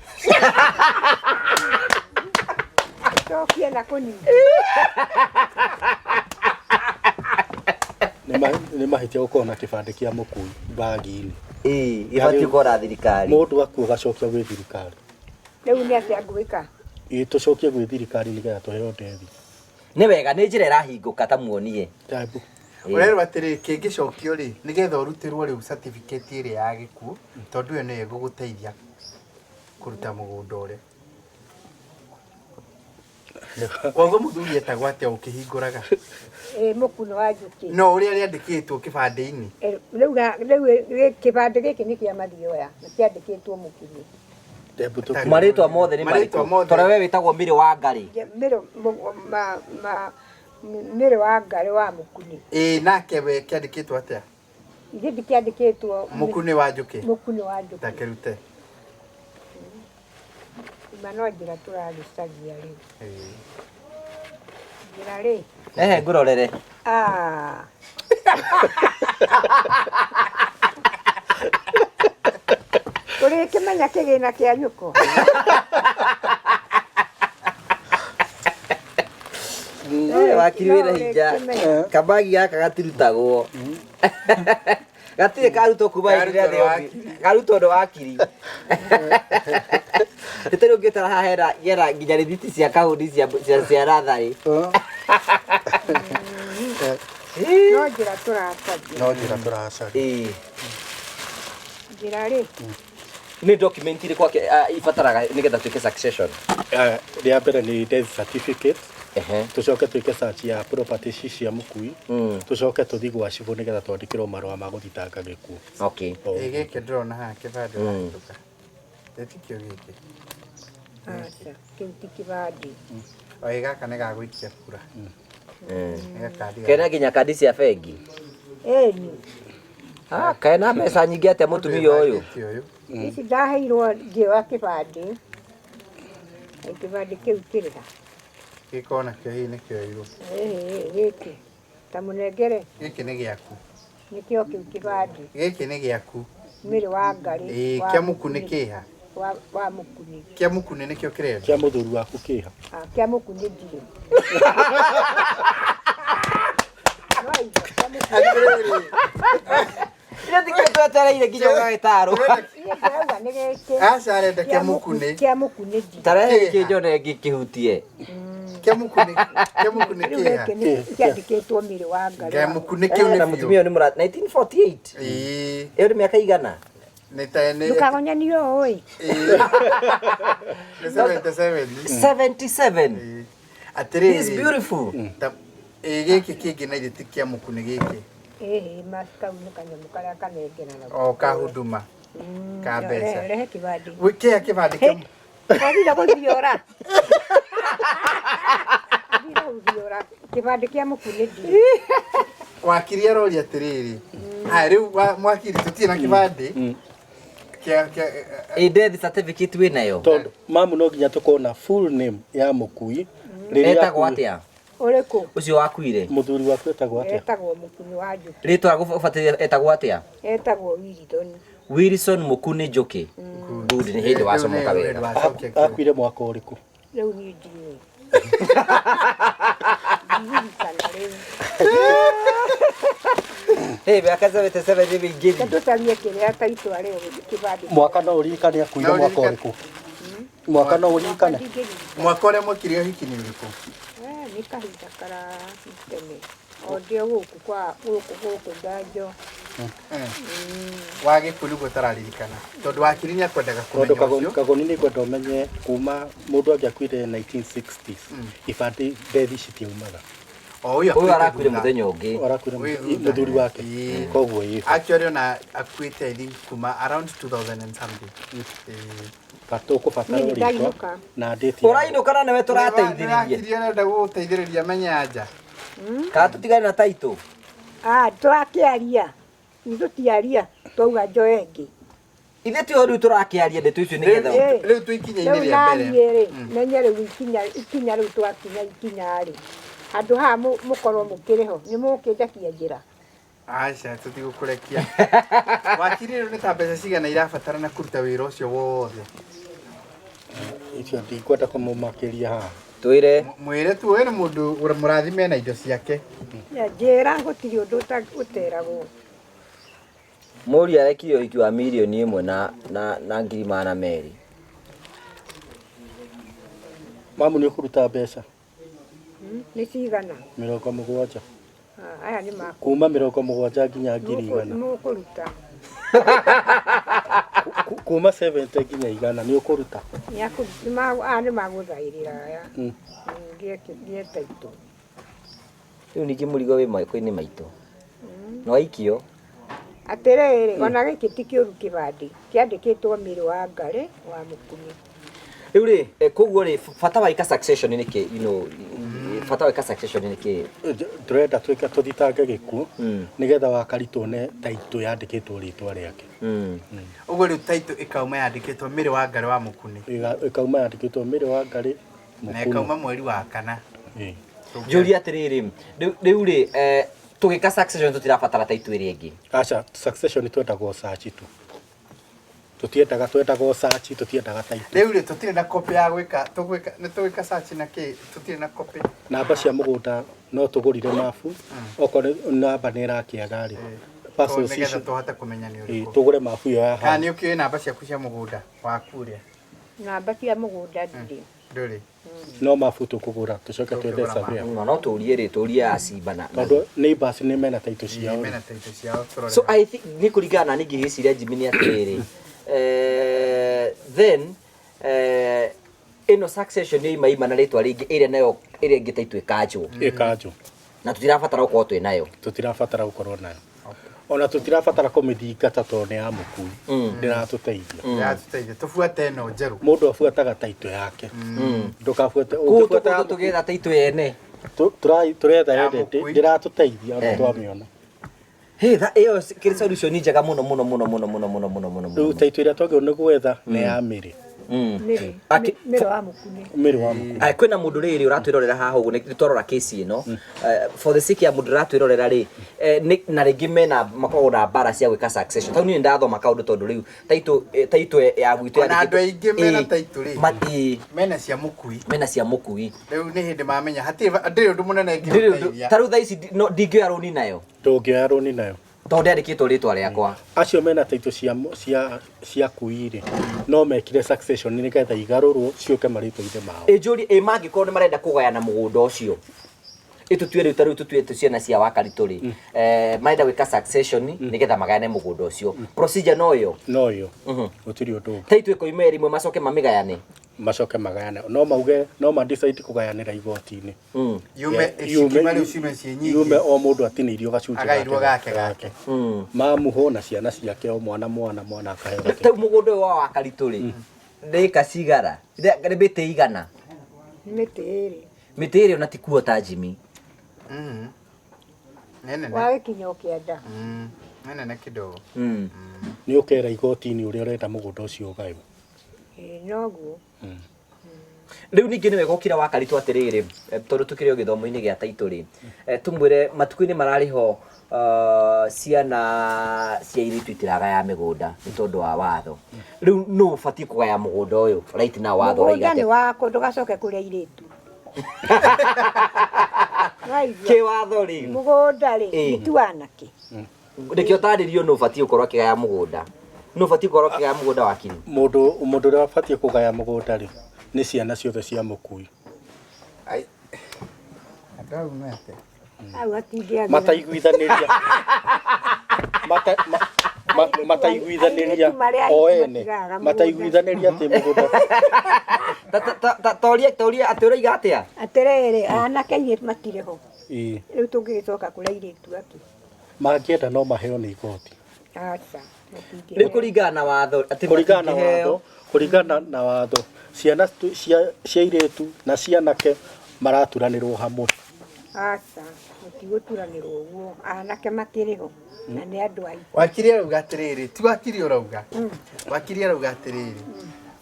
Tũcokie na kũnini. Nĩ mahĩtia gũkorwo na kĩbandĩ kĩa Mũkui bagi-inĩ. Ibatiĩ gũkora thirikari. Mũndũ akua gacokia gwĩ thirikari. Rĩu nĩ atĩa ngwĩka? Tũcokie gwĩ thirikari nĩgetha tũheo ndethi. Nĩ wega nĩ njĩra ĩrahingũka ta muonie. Tambu. Ũrerwo atĩrĩ kĩngĩcokio rĩ nĩgetha ũrutĩrwo rĩu certificate ĩrĩa ya gĩkuũ tondũ ĩyo nĩyo ĩgũgũteithia kũruta mũgũnda ũrĩa. Koguo mũthuri etagwo atĩa ũkĩhingũraga? Mũkuno wa Njũkĩ. No ũrĩa rĩandĩkĩtwo kĩbandĩ-inĩ. Rĩu kĩbandĩ gĩkĩ nĩ kĩa Mathioya nĩ kĩandĩkĩtwo Mũkuni. Marĩtwa mothe nĩ marĩkũ? Tondũ we wĩtagwo Mĩrĩ wa Ngarĩ. Mĩrĩ wa Ngarĩ wa Mũkuni. Nake we kĩandĩkĩtwo atĩa? Gĩthĩ kĩandĩkĩtwo Mũkuni wa Njũkĩ. Mũkuni wa Njũkĩ. Takĩrute. No njĩra tũragĩcaria rĩu. Njĩra rĩ. Ehe ngũrorere. Ũrĩkĩmenya kĩgĩna kĩa nyũkwa. Wakiri wĩna hinya. Kabagi gaka gatirutagwo. Gatirĩ karutwo kuma hĩndĩ ĩrĩa thĩ karutwo ũndũ wakiri. Rĩu ũngĩtara haha hena nginya rĩthiti cia kaũndi cia ratharĩ. No njĩra tũracaria. No njĩra tũracaria. Njĩra rĩ. Nĩ document irĩkũ ibataraga nĩgetha tuĩke succession? Rĩa mbere nĩ death certificate. Tucoke twĩke search ya property cia Mũkui. Tucoke tũthiĩ gwa cibũ nĩgetha twandĩkĩrwo marũa ma gũthitanga gĩkuũ. Okay. Gĩkĩ ndĩrona haha kĩbandĩ wahĩtũka. Gĩtikio gĩkĩ. Aca, kĩu ti kĩbandĩ. Gaka nĩ gagũikia kura. Kena nginya kandi cia bengi. Ĩni. Kena mbeca nyingĩ atĩa mũtumia ũyũ? Ici ndaheirwo ngĩoya kĩbandĩ. Kĩbandĩ kĩu kĩrĩ ha. Gĩkona kĩo hihi nĩkĩo irũ. Gĩkĩ. Ta mũnengere. Gĩkĩ nĩ gĩaku. Nĩkĩo kĩu kĩbandĩ. Gĩkĩ nĩ gĩaku. Mĩrĩ wa Ngarĩ. Kĩa Mũkuni kĩha. Wa Mũkuni. Kĩa Mũkuni nĩkĩo kĩrenda. Kĩa mũthuri waku kĩha. Kĩa Mũkuni ndirĩ. Ndĩtikĩtwo etereire nginya ũgagĩtarwo. Aca arenda kĩa Mũkuni. Kĩa Mũkuni ndirĩ. Tarehe kĩnjone gĩkĩhutie. Kĩa Mũkuni kĩha. Kĩandĩkĩtwo Mĩrĩ wa Ngarĩ. Kĩa Mũkuni kĩu nĩ na mũtumia ũyũ nĩ 1948. Ĩyo nĩ mĩaka igana? Ndũkagonyanie ũĩ. 77. Atĩrĩrĩ. He's beautiful. Gĩkĩ kĩngĩ na gĩtĩ kĩa Mũkuni gĩkĩ. Kau nĩ kanyamũ karĩa kanengerana. O ka huduma. Ka mbeca. Rehe kĩbandĩ. Wĩkĩya kĩbandĩ kĩa. Wathira gũthiora. Kĩbandĩ kĩa Mũkuni ndirĩ. Wakiri aroria atĩrĩrĩ. Rĩu mwakiri tũtirĩ na kĩbandĩ. Death certificate wĩ nayo? Tondũ mamu no nginya tũkorwo na full name ya Mũkui. Etagwo atĩa? Ũrĩkũ? Ũcio wakuire? Mũthuri waku etagwo atĩa? Etagwo Mũkuni wa Njũkĩ. Rĩtwa gũbataire etagwo atĩa? Etagwo Wilson. Wilson Mũkuni Njũkĩ. Good, nĩ hĩndĩ wacomoka wega. Akuire mwaka ũrĩkũ? Rĩu niĩ ndiũĩ. Mĩaka 77 nĩ mĩingĩ. Tũcarie kĩrĩa taitwa rĩo kĩbandĩ. Mwaka no ũririkane akuire mwaka ũrĩkũ? Mwaka no ũririkane? Mwaka ũrĩa mwekire ũhiki nĩ ũrĩkũ? Nĩ kahinda karatene. O ndio gũkũ nganjo. Wa gĩkuũ nĩguo ũtararirikana. Tondũ wakiri nĩ akwendaga kũmenya ũcio. Kagoni nĩ kwenda ũmenye kuma mũndũ angĩakuire 1960s. Ibandĩ ndethi citiaumaga. Ũyũ arakuire mũthenya ũngĩ. Arakuire mũthuri wake. Koguo ĩ. Actually ona akuĩte I think kuma around 2000 and something. Tũkũbatara rĩtwa na date. Ũrainũka na nĩwe tũrateithĩrĩrie. Wakiri arenda gũgũteithĩrĩria menya anja. Kana tũtigane na taitũ? Twakĩaria. Nitutiaria twauga njoe ngĩ. Ithe tio riu turakiaria ndeto icio nigetha Riu twikinye-inĩ rĩa mbere. Rĩu menye rĩu ikinya rĩu twakinya ikinya-rĩ, andũ haha mũkorwo mũkĩrĩ ho nĩ mũkĩndekia njĩra. Aca tutigũkũrekia. Wakiri rĩu nĩ ta mbeca cigana irabatarana kũruta wĩra ũcio wothe? Icio ndikwenda kũmũmakĩria haha. twire Mwĩre tu ũyũ nĩ mũndũ mũrathime na indo ciake. Njĩra gũtirĩ ũndũ ũteragwo. Mũri arekire ũhiki wa milioni 1 na ngiri 200. Mamu nĩ ũkũruta mbeca Nĩ cigana? 70. Aya nĩ makũ. Kuma 70 nginya ngiri 100. Mũkũruta. Kuma 70 nginya 100 nĩ ũkũruta. Nĩ magũthaĩrĩra aya. Ngĩe taitũ. Rĩu ningĩ mũrigo wĩ maiko-inĩ maitũ. No aikio. Atĩrĩrĩ, ona gĩkĩ ti kĩũru kĩbandĩ kĩandĩkĩtwo Mĩrĩ wa Ngarĩ wa Mũkuni. Rĩu rĩ koguo rĩ bata wa ika succession nĩ kĩ bata wa ika succession nĩ kĩ Tũrenda twĩke tũthitange gĩkuũ nĩgetha wakaritwo ne taitũ yandĩkĩtwo rĩtwa rĩake. Ũguo rĩu taitũ ĩkauma yandĩkĩtwo Mĩrĩ wa Ngarĩ wa Mũkuni. Ĩkauma yandĩkĩtwo Mĩrĩ wa Ngarĩ Na ĩkauma mweri wa kana. Njũria atĩrĩrĩ rĩu rĩ tũgĩka succession tutirabatara taitũ ĩrĩa ĩngĩ. Aca succession twendagwo search tu. Twendagwo search tũtiendaga taitũ. Rĩu rĩ tũtirĩ na copy ya gwĩka nĩ tũgwĩka search na kĩ tũtirĩ na copy. Namba cia mũgũnda no tũgũrire mabu okorwo namba nĩ ĩrakĩaga rĩ. Parcels ici Nĩgetha tũhote kũmenya nĩ ũrĩkũ. tũgũre mabu ĩyo ya Kana nĩ ũkĩoĩ namba ciaku cia mũgũnda waku rĩ? Namba cia mũgũnda ndĩ. Ndũrĩ. no mabu tũkũgũra tũcoke twethe surveyor. No tũrie rĩ tũrie acimba na Tondũ neighbors nĩ mena taitũ ciao. Mena taitũ ciao tũrore. so I think nĩ kũringana na ningĩ gĩciria Jimmy nĩ atĩrĩrĩ then ĩno succession nĩ imaima na rĩtwa rĩngĩ ĩrĩa nayo ĩrĩa ĩngĩ taitũ ĩkanjwo Ĩkanjũ. na tũtirabatara gũkorwo twĩ nayo. Tũtirabatara gũkorwo nayo. Ona tũtirabatara kũmĩthingata tondũ nĩ ya mũkui. Ndĩratũteithia. Yatũteithia tũbuate ĩno njerũ. Mũndũ abuataga taitũ yake. Ndũkabuate Kũu tũgetha taitũ yene. Tũretha yendete ndĩratũteithia ona twamĩona. Ĩyo kĩrĩ solution njega mũno. Rĩu taitũ ĩrĩa twagĩrĩirwo nĩ gwetha nĩ ya Mĩrĩ. Mĩrĩ wa Mũkuni. Mĩrĩ wa Mũkuni. Kwĩna mũndũ rĩrĩ ũratwĩrorera haha ũguo nĩ twarora case ĩno for the sake ya mũndũ ũratwĩrorera rĩ na rĩngĩ mena makoragwo na mbara cia gwĩka succession. Tau niĩ ndathoma kaũndũ tondũ rĩu taitũ ya gwitũ Na andũ aingĩ mena taitũ rĩ. Mena cia mũkui. Mena cia mũkui. Rĩu nĩ hĩndĩ mamenya hatirĩ ũndũ mũnene ingĩteithia. Ta rĩu thaa ici ndingĩoya rũni nayo. Ndũngĩoya rũni nayo. Tondũ ndĩandĩkĩtwo rĩtwa rĩakwa. Acio mena taitũ cia kuirĩ no mekire succession nĩgetha igarũrwo ciũke marĩtwa-inĩ mao. Njũri mangĩkorwo nĩ marenda kũgayana mũgũnda ũcio itutue rĩu ta rĩu tutuĩte ciana cia wakaritũ rĩ marenda gwĩka succession nĩgetha magayane mũgũnda ũcio procedure no yo gũtirĩ ũndũ ũngĩ. Taitũ ĩkoima ĩrimwe macoke mamĩgayane. Macoke magayane no mauge no ma decide kũgayanĩra igoti-inĩ. Yume o mũndũ atinĩirio gacunjĩ gake. Mamuho na ciana ciake o mwana akaheo. Tau mũgũnda ũyũ wa wakaritũ rĩ ndĩka cigara nĩ mĩtĩ igana. Mĩtĩ ĩrĩ ona ti kuo ta Jimmy. Wagĩkinya ũkĩenda. Nene kidogo. Nĩ ũkera igoti-inĩ ũrĩa ũrenda mũgũnda ũcio ũgaywo. Noguo. Rĩu ningĩ nĩ wega ũkĩra wakaritũ atĩrĩrĩ tondũ tũkĩrĩ o gĩthomo-inĩ gĩa taitũ rĩ tũmwĩre matukũ-inĩ mararĩ ho ciana cia airĩtu itiragaya mĩgũnda nĩ tondũ wa watho. Rĩu nũ ũbatiĩ kũgaya mũgũnda ũyũ right now watho ũraiga Mũgũnda nĩ wakũ ndũgacoke kũrĩa airĩtu. Kĩ watho rĩ Mũgũnda rĩ ti wanake. Nĩkĩo tarĩrio nũ ũbatiĩ gũkorwo akĩgaya mũgũnda. Nũ ũbatiĩ gũkorwo akĩgaya mũgũnda wakiri. Mũndũ ũrĩa abatiĩ kũgaya mũgũnda rĩ nĩ ciana ciothe cia mũkui. Mataiguithanĩria o ene mataiguithanĩria atĩ mũgũnda. Toria atĩ ũraiga atĩa? Atĩrĩrĩ anake airĩtu matirĩ ho. Rĩu tũngĩgĩcoka kũrĩa airĩtu aki. Mangĩenda no maheo nĩ igoti. Aca. Rĩu kũringana na watho kũringana na watho ciana cia airĩtu na cianake maraturanĩrwo hamwe. Aca. Mũtigũturanĩrwo ũguo, anake makĩrĩ ho na nĩ andũ aitũ. Wakiri arauga atĩrĩrĩ, ti wakiri ũrauga. Wakiri arauga atĩrĩrĩ,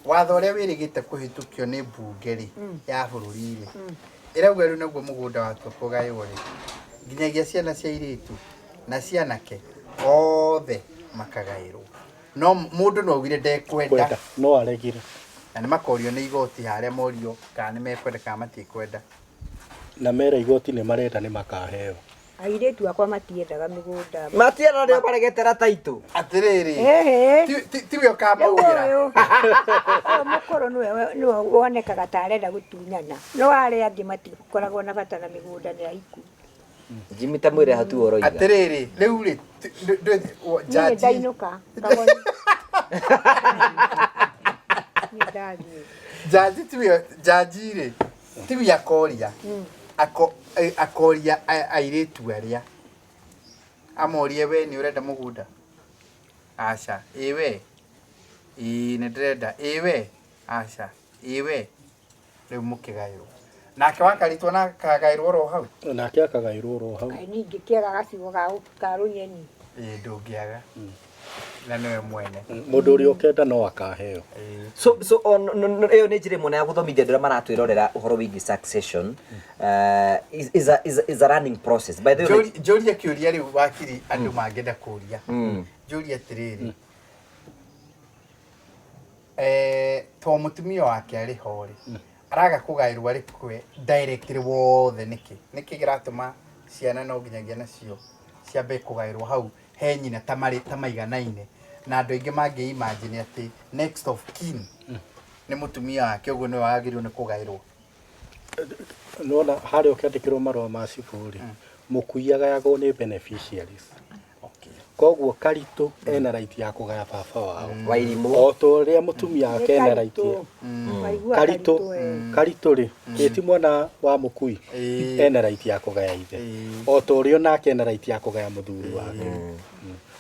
watho ũrĩa wĩrĩgĩte kũhĩtũkio nĩ mbunge rĩ ya bũrũri rĩ, ĩrauga rĩu naguo mũgũnda watua kũgaywo rĩ, nginyagia ciana cia airĩtu na cianake othe makagaĩrwo. No mũndũ no augire ndekwenda, no aregire, na nĩ makorio nĩ igoti harĩa morio kana nĩ mekwenda kana matikwenda, na mera igoti nĩ marenda nĩ makaheo. Airĩtu akwa matiendaga mĩgũnda. Matienda ndio baregetera taito. Atĩrĩrĩ, tiwe ũkamaugĩra. Mũkũrũ nĩwe wonekaga ta arenda gũtunyana, no arĩa angĩ matikoragwo na bata na mĩgũnda nĩ aiku. Jimmy tamwire hatu oroiga. Atĩrĩrĩ, rĩu rĩ Niĩ ndainũka kagoni. Jaji tiwe jaji rĩ, tiwe akoria. Akoria airĩtu arĩa amorie we nĩ ũrenda mũgũnda, aca ĩwe nĩ ndĩrenda, ĩwe aca ĩwe, rĩu mũkĩgaĩrwo nake wakaritwo na kagaĩrwo ro hau, nake akagaĩrwo ro hau. Ningĩ kĩaga gacigo ka rũnyeni ndũngĩaga na nĩwe mwene, mũndũ ũrĩa ũkenda no akaheo. So ĩyo nĩ njĩra ĩmwe ya gũthomithia andũ arĩa maratwĩrorera ũhoro wĩgiĩ succession is a running process. By the way, njũria kĩũria rĩu wakiri andũ mangĩenda kũria, njũria atĩrĩrĩ, to mũtumia wake arĩ ho rĩ, araga kũgaĩrwo arĩ kwe direct wothe nĩkĩ kĩratũma ciana no nginyagia nacio ciambe kũgaĩrwo hau he nyina ta maiganaine, na andũ aingĩ mangĩ-imagine atĩ next of kin nĩ mũtumia wake, ũguo nĩwe wagĩrĩirwo nĩ kũgaĩrwo. Nona harĩa ũkĩandĩkĩrwo marũa ma cibũ rĩ, mũkui agayagwo nĩ beneficiaries. Koguo Karitũ ena right ya kũgaya baba wao, Wairimũ o ta ũrĩa mũtumia wake ena right. Karitũ rĩ, ti mwana wa mũkui ena right ya kũgaya ithe, o ta ũrĩa nake ena right ya kũgaya mũthuri wake.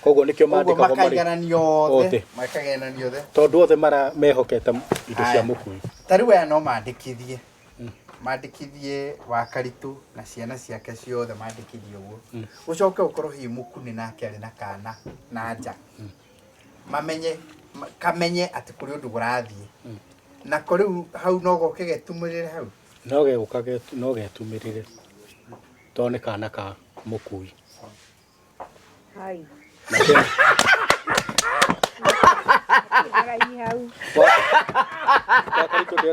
Koguo nĩkĩo mandĩkagwo makaigananio othe, tondũ othe mehokete indo cia mũkui. Ta rĩu aya no mandĩkithie wa Karitũ na ciana ciake ciothe, mandĩkithie ũguo, ũcoke ũkorwo hi mũkuni nake arĩ na kana na nja, kamenye atĩ kũrĩ ũndũ ũrathiĩ, na kũrĩu hau no goke getumĩrĩre hau, no gegũka no getumĩrĩre tondũ nĩ kana ka mũkui. Hai.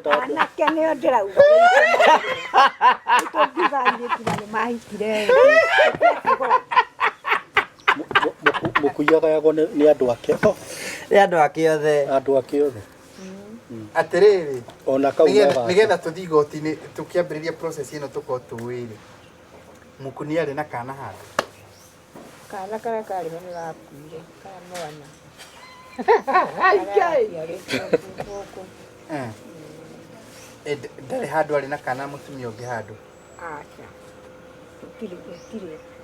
Anake nĩo ndĩrauga mahikire mũkui agayagwo nĩ andũ ake, nĩ andũ ake othe, andũ ake othe. Atĩrĩrĩ, ona kau nĩgetha tũthiĩ igoti-inĩ tũkĩambĩrĩria process ĩno tũkorwo tũĩ rĩ, mũkuni arĩ na kana handũ, kana karĩa karĩ ho nĩ gakuire kana mwana ndarĩ handũ arĩ na kana mũtumia ũngĩ handũ, aca gũtirĩ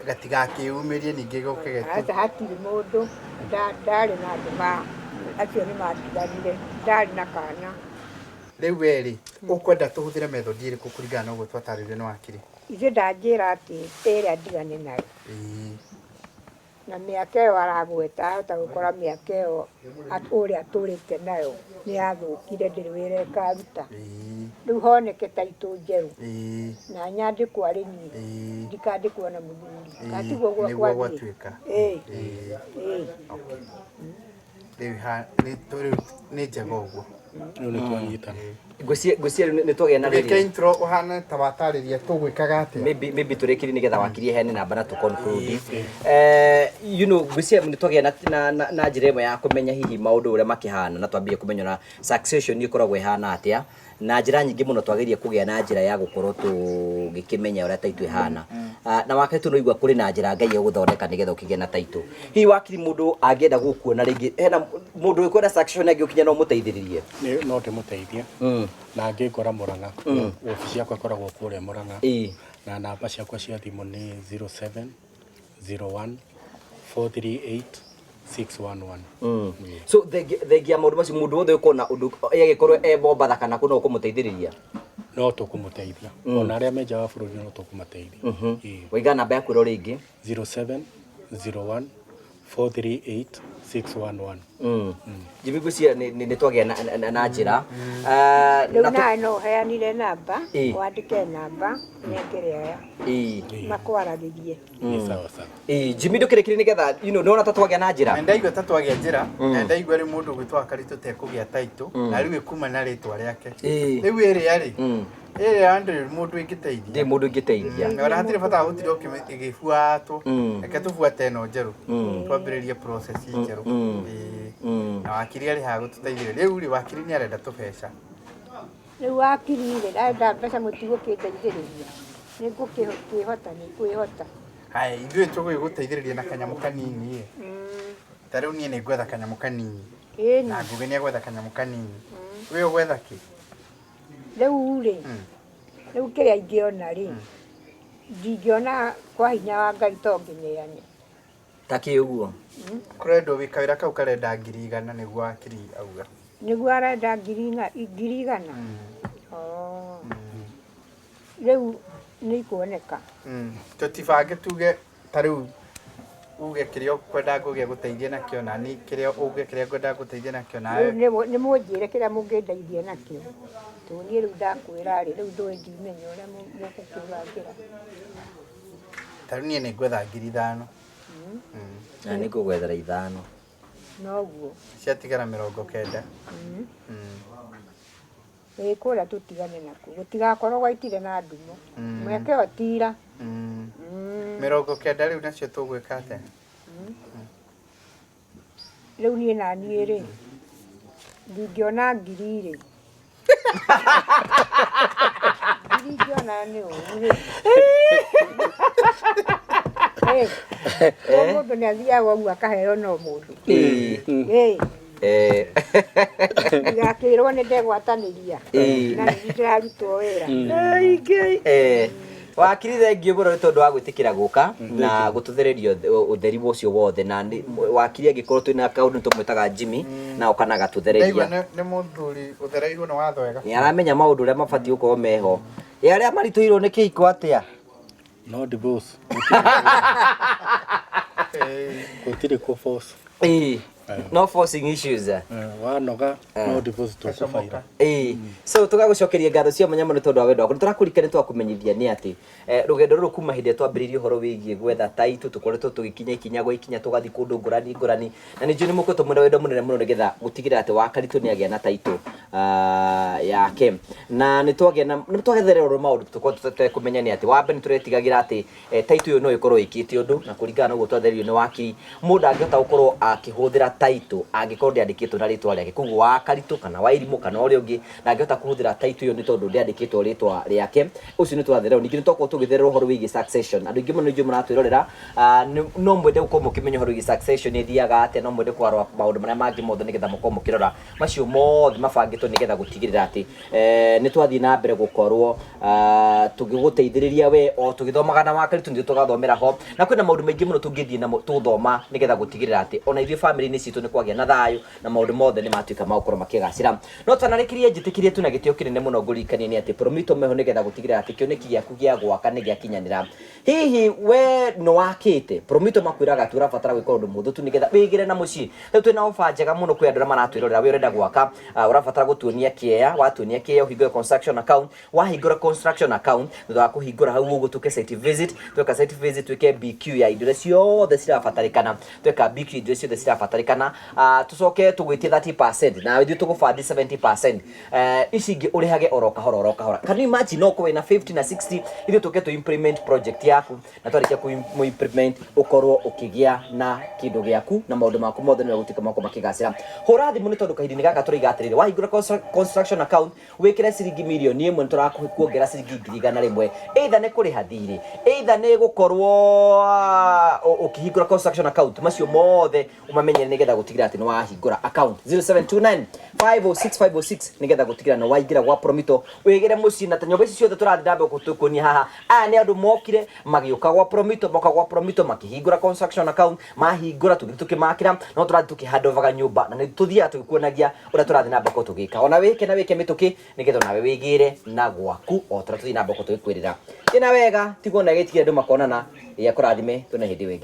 gatigakĩumĩrie ningĩ gũke getu, hatirĩ mũndũ, ndarĩ na andũ acio nĩ matiganire, ndarĩ na kana. Rĩu werĩ ũkwenda tũhũthĩre method ĩrĩkũ kũringana na ũguo twatarĩirio nĩ wakiri? Ithe ndanjĩra atĩ ĩrĩa ndigane nayo, na mĩaka ĩyo aragweta ahota gũkora mĩaka ĩyo ũrĩa atũrĩte nayo nĩ yathũkire, ndĩrĩ wĩra ĩkaruta. Rĩu honeke taitũ njerũ na nyandĩkwo arĩ niĩ, ndikandĩkwo na mũthuri, gatigwo nĩguo gwatuĩka. Rĩu nĩ njega ũguo, rĩu nĩ twanyitana. ngwĩciria nĩ twagĩa na rĩrĩ intro ũhana ta watarĩria tũgwĩkaga atĩa, maybe tũrĩkĩrie nĩgetha wakirie heane namba na tũ-conclude. You know, ngwĩciria nĩ twagĩa na njĩra ĩmwe ya kũmenya hihi maũndũ ũrĩa makĩhana, na twambie kũmenya na succession ĩkoragwo ĩhana atĩa, na njĩra nyingĩ mũno twagĩrĩire kũgĩa na njĩra ya gũkorwo tũgĩkĩmenya ũrĩa taitũ ĩhana. Na wakati no igua kũrĩ na njĩra Ngai egũthondeka nĩgetha ũkĩgĩe na taitũ. Hihi wakiri mũndũ angĩenda gũkuona rĩngĩ, hena mũndũ wĩkwenda succession angĩ ũkinya no mũteithĩrĩrie? No ndĩmũteithie, na ngĩngora Mũrang'a, obici yakwa ĩkoragwo kũrĩa Mũrang'a, na namba ciakwa cia thimũ nĩ 0701 438 611. So thengia maũndũ macio mũndũ wothe ũkona ũndũ agĩkorwo Mombatha kana kũna ũkũmũteithĩrĩria? no tukumuteithia ona aria menja wa bururi no tukumateithia Waiga namba yaku ro ringi 0701 438 611 Jimmy Gucia ni twagia na njira Riu nae no heanire namba wandike namba nengere aya makwaragirie sawa sawa Jimmy ndukirekire nigetha nona tatwagia na njira ndaigua tatwagia njira na ndaigua ri mundu gwitwa Karitu tekugia taito na riu ikuma na ritwa riake riu iri ari Andrew mundu ingiteithia ndi mundu ingiteithia ngora hatire bata gutire ukigifuatwo eke tufuate no njeru twambiririe process njeru na wakiri ari ha gututeithĩrĩria riu ri wakiri ni arenda tubeca riu wakiri ri arenda mbeca mutigo kindeithĩrĩria ni ngukihota ni kwihota hai ithuĩ tũgũgũteithĩrĩria na kanyamu kanini ta riu niĩ nĩ ngwetha kanyamu kanini na Ngugi nĩ agwetha kanyamu kanini we ũgwetha kĩ riu ri riu kiria ingiona ri ndingiona kwa hinya wa Ngai to ngineane taki uguo kurendo wikawira kau karenda 100,000 nĩguo wakiri auga nĩguo arenda 100,000 riu nĩ ikuoneka tutibange tuge ta riu uge kiria kwenda Ngugi guteithia nakio na ni kiria uge kiria kwenda guteithia nakio na nĩ mũnjĩre kiria mũngĩndeithia nakio tũniĩ rĩu ndakwĩra rĩ rĩu ndũĩ ndimenya ũrĩa mũgũkĩbangĩra ta riu niĩ nĩ ngwetha 5,000 na nĩ ngũgwethera 5 noguo ciatigara 90 kũrĩa tũtigane nakuo gũtigakorwo gwaitire na ndumo mweke otira 90 riu nacio tũgwĩka atĩa rĩu niĩ na niĩ rĩ ndingĩona 1,000 ndingĩona nĩ ũru mũndũ nĩ athiaga ũguo akaheo no mũndũ igakĩrwo nĩ ndegwatanĩria na nĩ ndĩrarutwo wĩra wakiri thengio mũno nĩ tondũ wa gwĩtĩkĩra gũka na gũtũthereria ũtheri ũcio wothe na wakiri angĩkorwo twĩna kaũndũ tũmwĩtaga Jimmy na okana gatũthereria nĩ mũthuri ũthereirwo nĩ watho wega nĩ aramenya maũndũ ũrĩa mabatiĩ gũkorwo meho arĩa maritũirwo nĩ kĩhiko atĩa no divorce gutire ko force no forcing issues wanoga no divorce tukufaira so tugagucokeria ngatho cia mwanya mũno tondũ wa wendo waku tũrakurikana twakumenyithia nĩ atĩ rũgendo rũrũ kuma hĩndĩ twambĩrĩirie ũhoro wĩgiĩ gwetha taitũ tũkoretwo tũgĩkinya ikinya gwa ikinya tũgathiĩ kũndũ ngũrani na nĩ njũĩ nĩ mũkoretwo mwĩna wendo mũnene mũno nĩgetha gũtigĩrĩra atĩ wa Karitu nĩ agĩa na taitũ yake na nĩ twagĩthererwo maũndũ tũkorwo tũtekũmenya nĩ atĩ wa mbere nĩ tũretigagĩra atĩ taitũ ĩyo no ĩkorwo ĩkĩte ũndũ na kũringana na ũguo twatheririo nĩ wakiri mũndũ angĩhota gũkorwo akĩhũthĩra taitũ angĩkorwo ndĩandĩkĩtwo na rĩtwa rĩake koguo wa Karitu kana wa Irimũ kana ũrĩa ũngĩ na angĩhota kũhũthĩra taitũ ĩyo nĩ tondũ ndĩandĩkĩtwo rĩtwa rĩake ũcio nĩ twathererwo ningĩ nĩ twakorwo tũgĩthererwo ũhoro wĩgiĩ succession andũ aingĩ mũno nĩ mũratwĩrorera no mwende gũkorwo mũkĩmenya ũhoro wĩgiĩ succession ĩthiaga atĩa no mwende kwarwa maũndũ marĩa mangĩ mothe nĩgetha mũkorwo mũkĩrora macio mothe mabangĩtwo nĩgetha gũtigĩrĩra atĩ nĩ twathiĩ na mbere gũkorwo tũgĩgũteithĩrĩria we o tũgĩthomaga na wa Karitu nĩ tũgathomera ho na kwĩna maũndũ maingĩ mũno tũngĩthiĩ na tũthoma nĩgetha gũtigĩrĩra atĩ ona ithuĩ family-inĩ citũ nĩ kwagĩa na thayũ na maũndũ mothe nĩ matuĩka ma gũkorwo makĩgacĩra no twanarĩkirie njĩtĩkĩrie tu na gĩtĩo kĩnene mũno ngũririkanie nĩ atĩ Promito meho nĩgetha gũtigĩrĩra atĩ kĩoneki gĩaku gĩa gwaka nĩ gĩakinyanĩra hihi we nĩ wakĩte Promito makwĩraga atĩ ũrabatara gwĩka ũndũ mũhũthũ tu nĩgetha wĩigĩre na mũciĩ rĩu twĩna ofa njega mũno kwĩ andũ arĩa maratwĩrorera we ũrenda gwaka ũrabatara gũtuonia kĩeya watuonia kĩeya ũhingũre construction account wahingũra construction account thutha wa kũhingũra hau ũgũtuĩke site visit tweka site visit twĩke BQ ya indo iria ciothe cirabatarĩkana tweka BQ indo ciothe cirabatarĩkana tucoke tugwitie 30% na ithuĩ tũgũbandi 70% ici ingĩ ũrĩhage oro kahora can you imagine no kwĩ na 50 na 60 ithuĩ tũke tu implement project yaku na twarĩkia ku implement ũkorwo ũkĩgĩa na kĩndũ gĩaku na maũndũ maku mothe nĩ gũtuĩka mako makĩgacĩra hũra thimũ nĩ tondũ kahinda-inĩ gaka tũraiga atĩrĩrĩ wahingũra construction account wĩkĩre ciringi mirioni 1 nĩtũrakuongerera ciringi 100,000 either nĩ kũrĩha thirĩ either nĩ gũkorwo ũkĩhingũra construction account macio mothe ũmamenyere nĩgetha gũtigĩrĩra atĩ nĩ wahingũra account 0729 506 nĩgetha gũtigĩrĩra nĩ waingĩra gwa Promito wĩgĩre mũciĩ na nyũmba ici ciothe tũrathiĩ na mbere gũtũkuonia haha aya nĩ andũ mokire magĩũka gwa Promito moka gwa Promito makĩhingũra construction account mahingũra tũgĩthiĩ tũkĩmakĩra no tũrathiĩ tũkĩhandovaga nyũmba na nĩ tũthiaga tũgĩkuonagia ũrĩa tũrathiĩ na mbere tũgĩ gwika ona wike na wike mituki nigetha nawe wigire na gwaku o tara tuthi na mboko twikwirira ina wega tiguo na gitigire ndu makonana ya kurathime tuna hindi wingi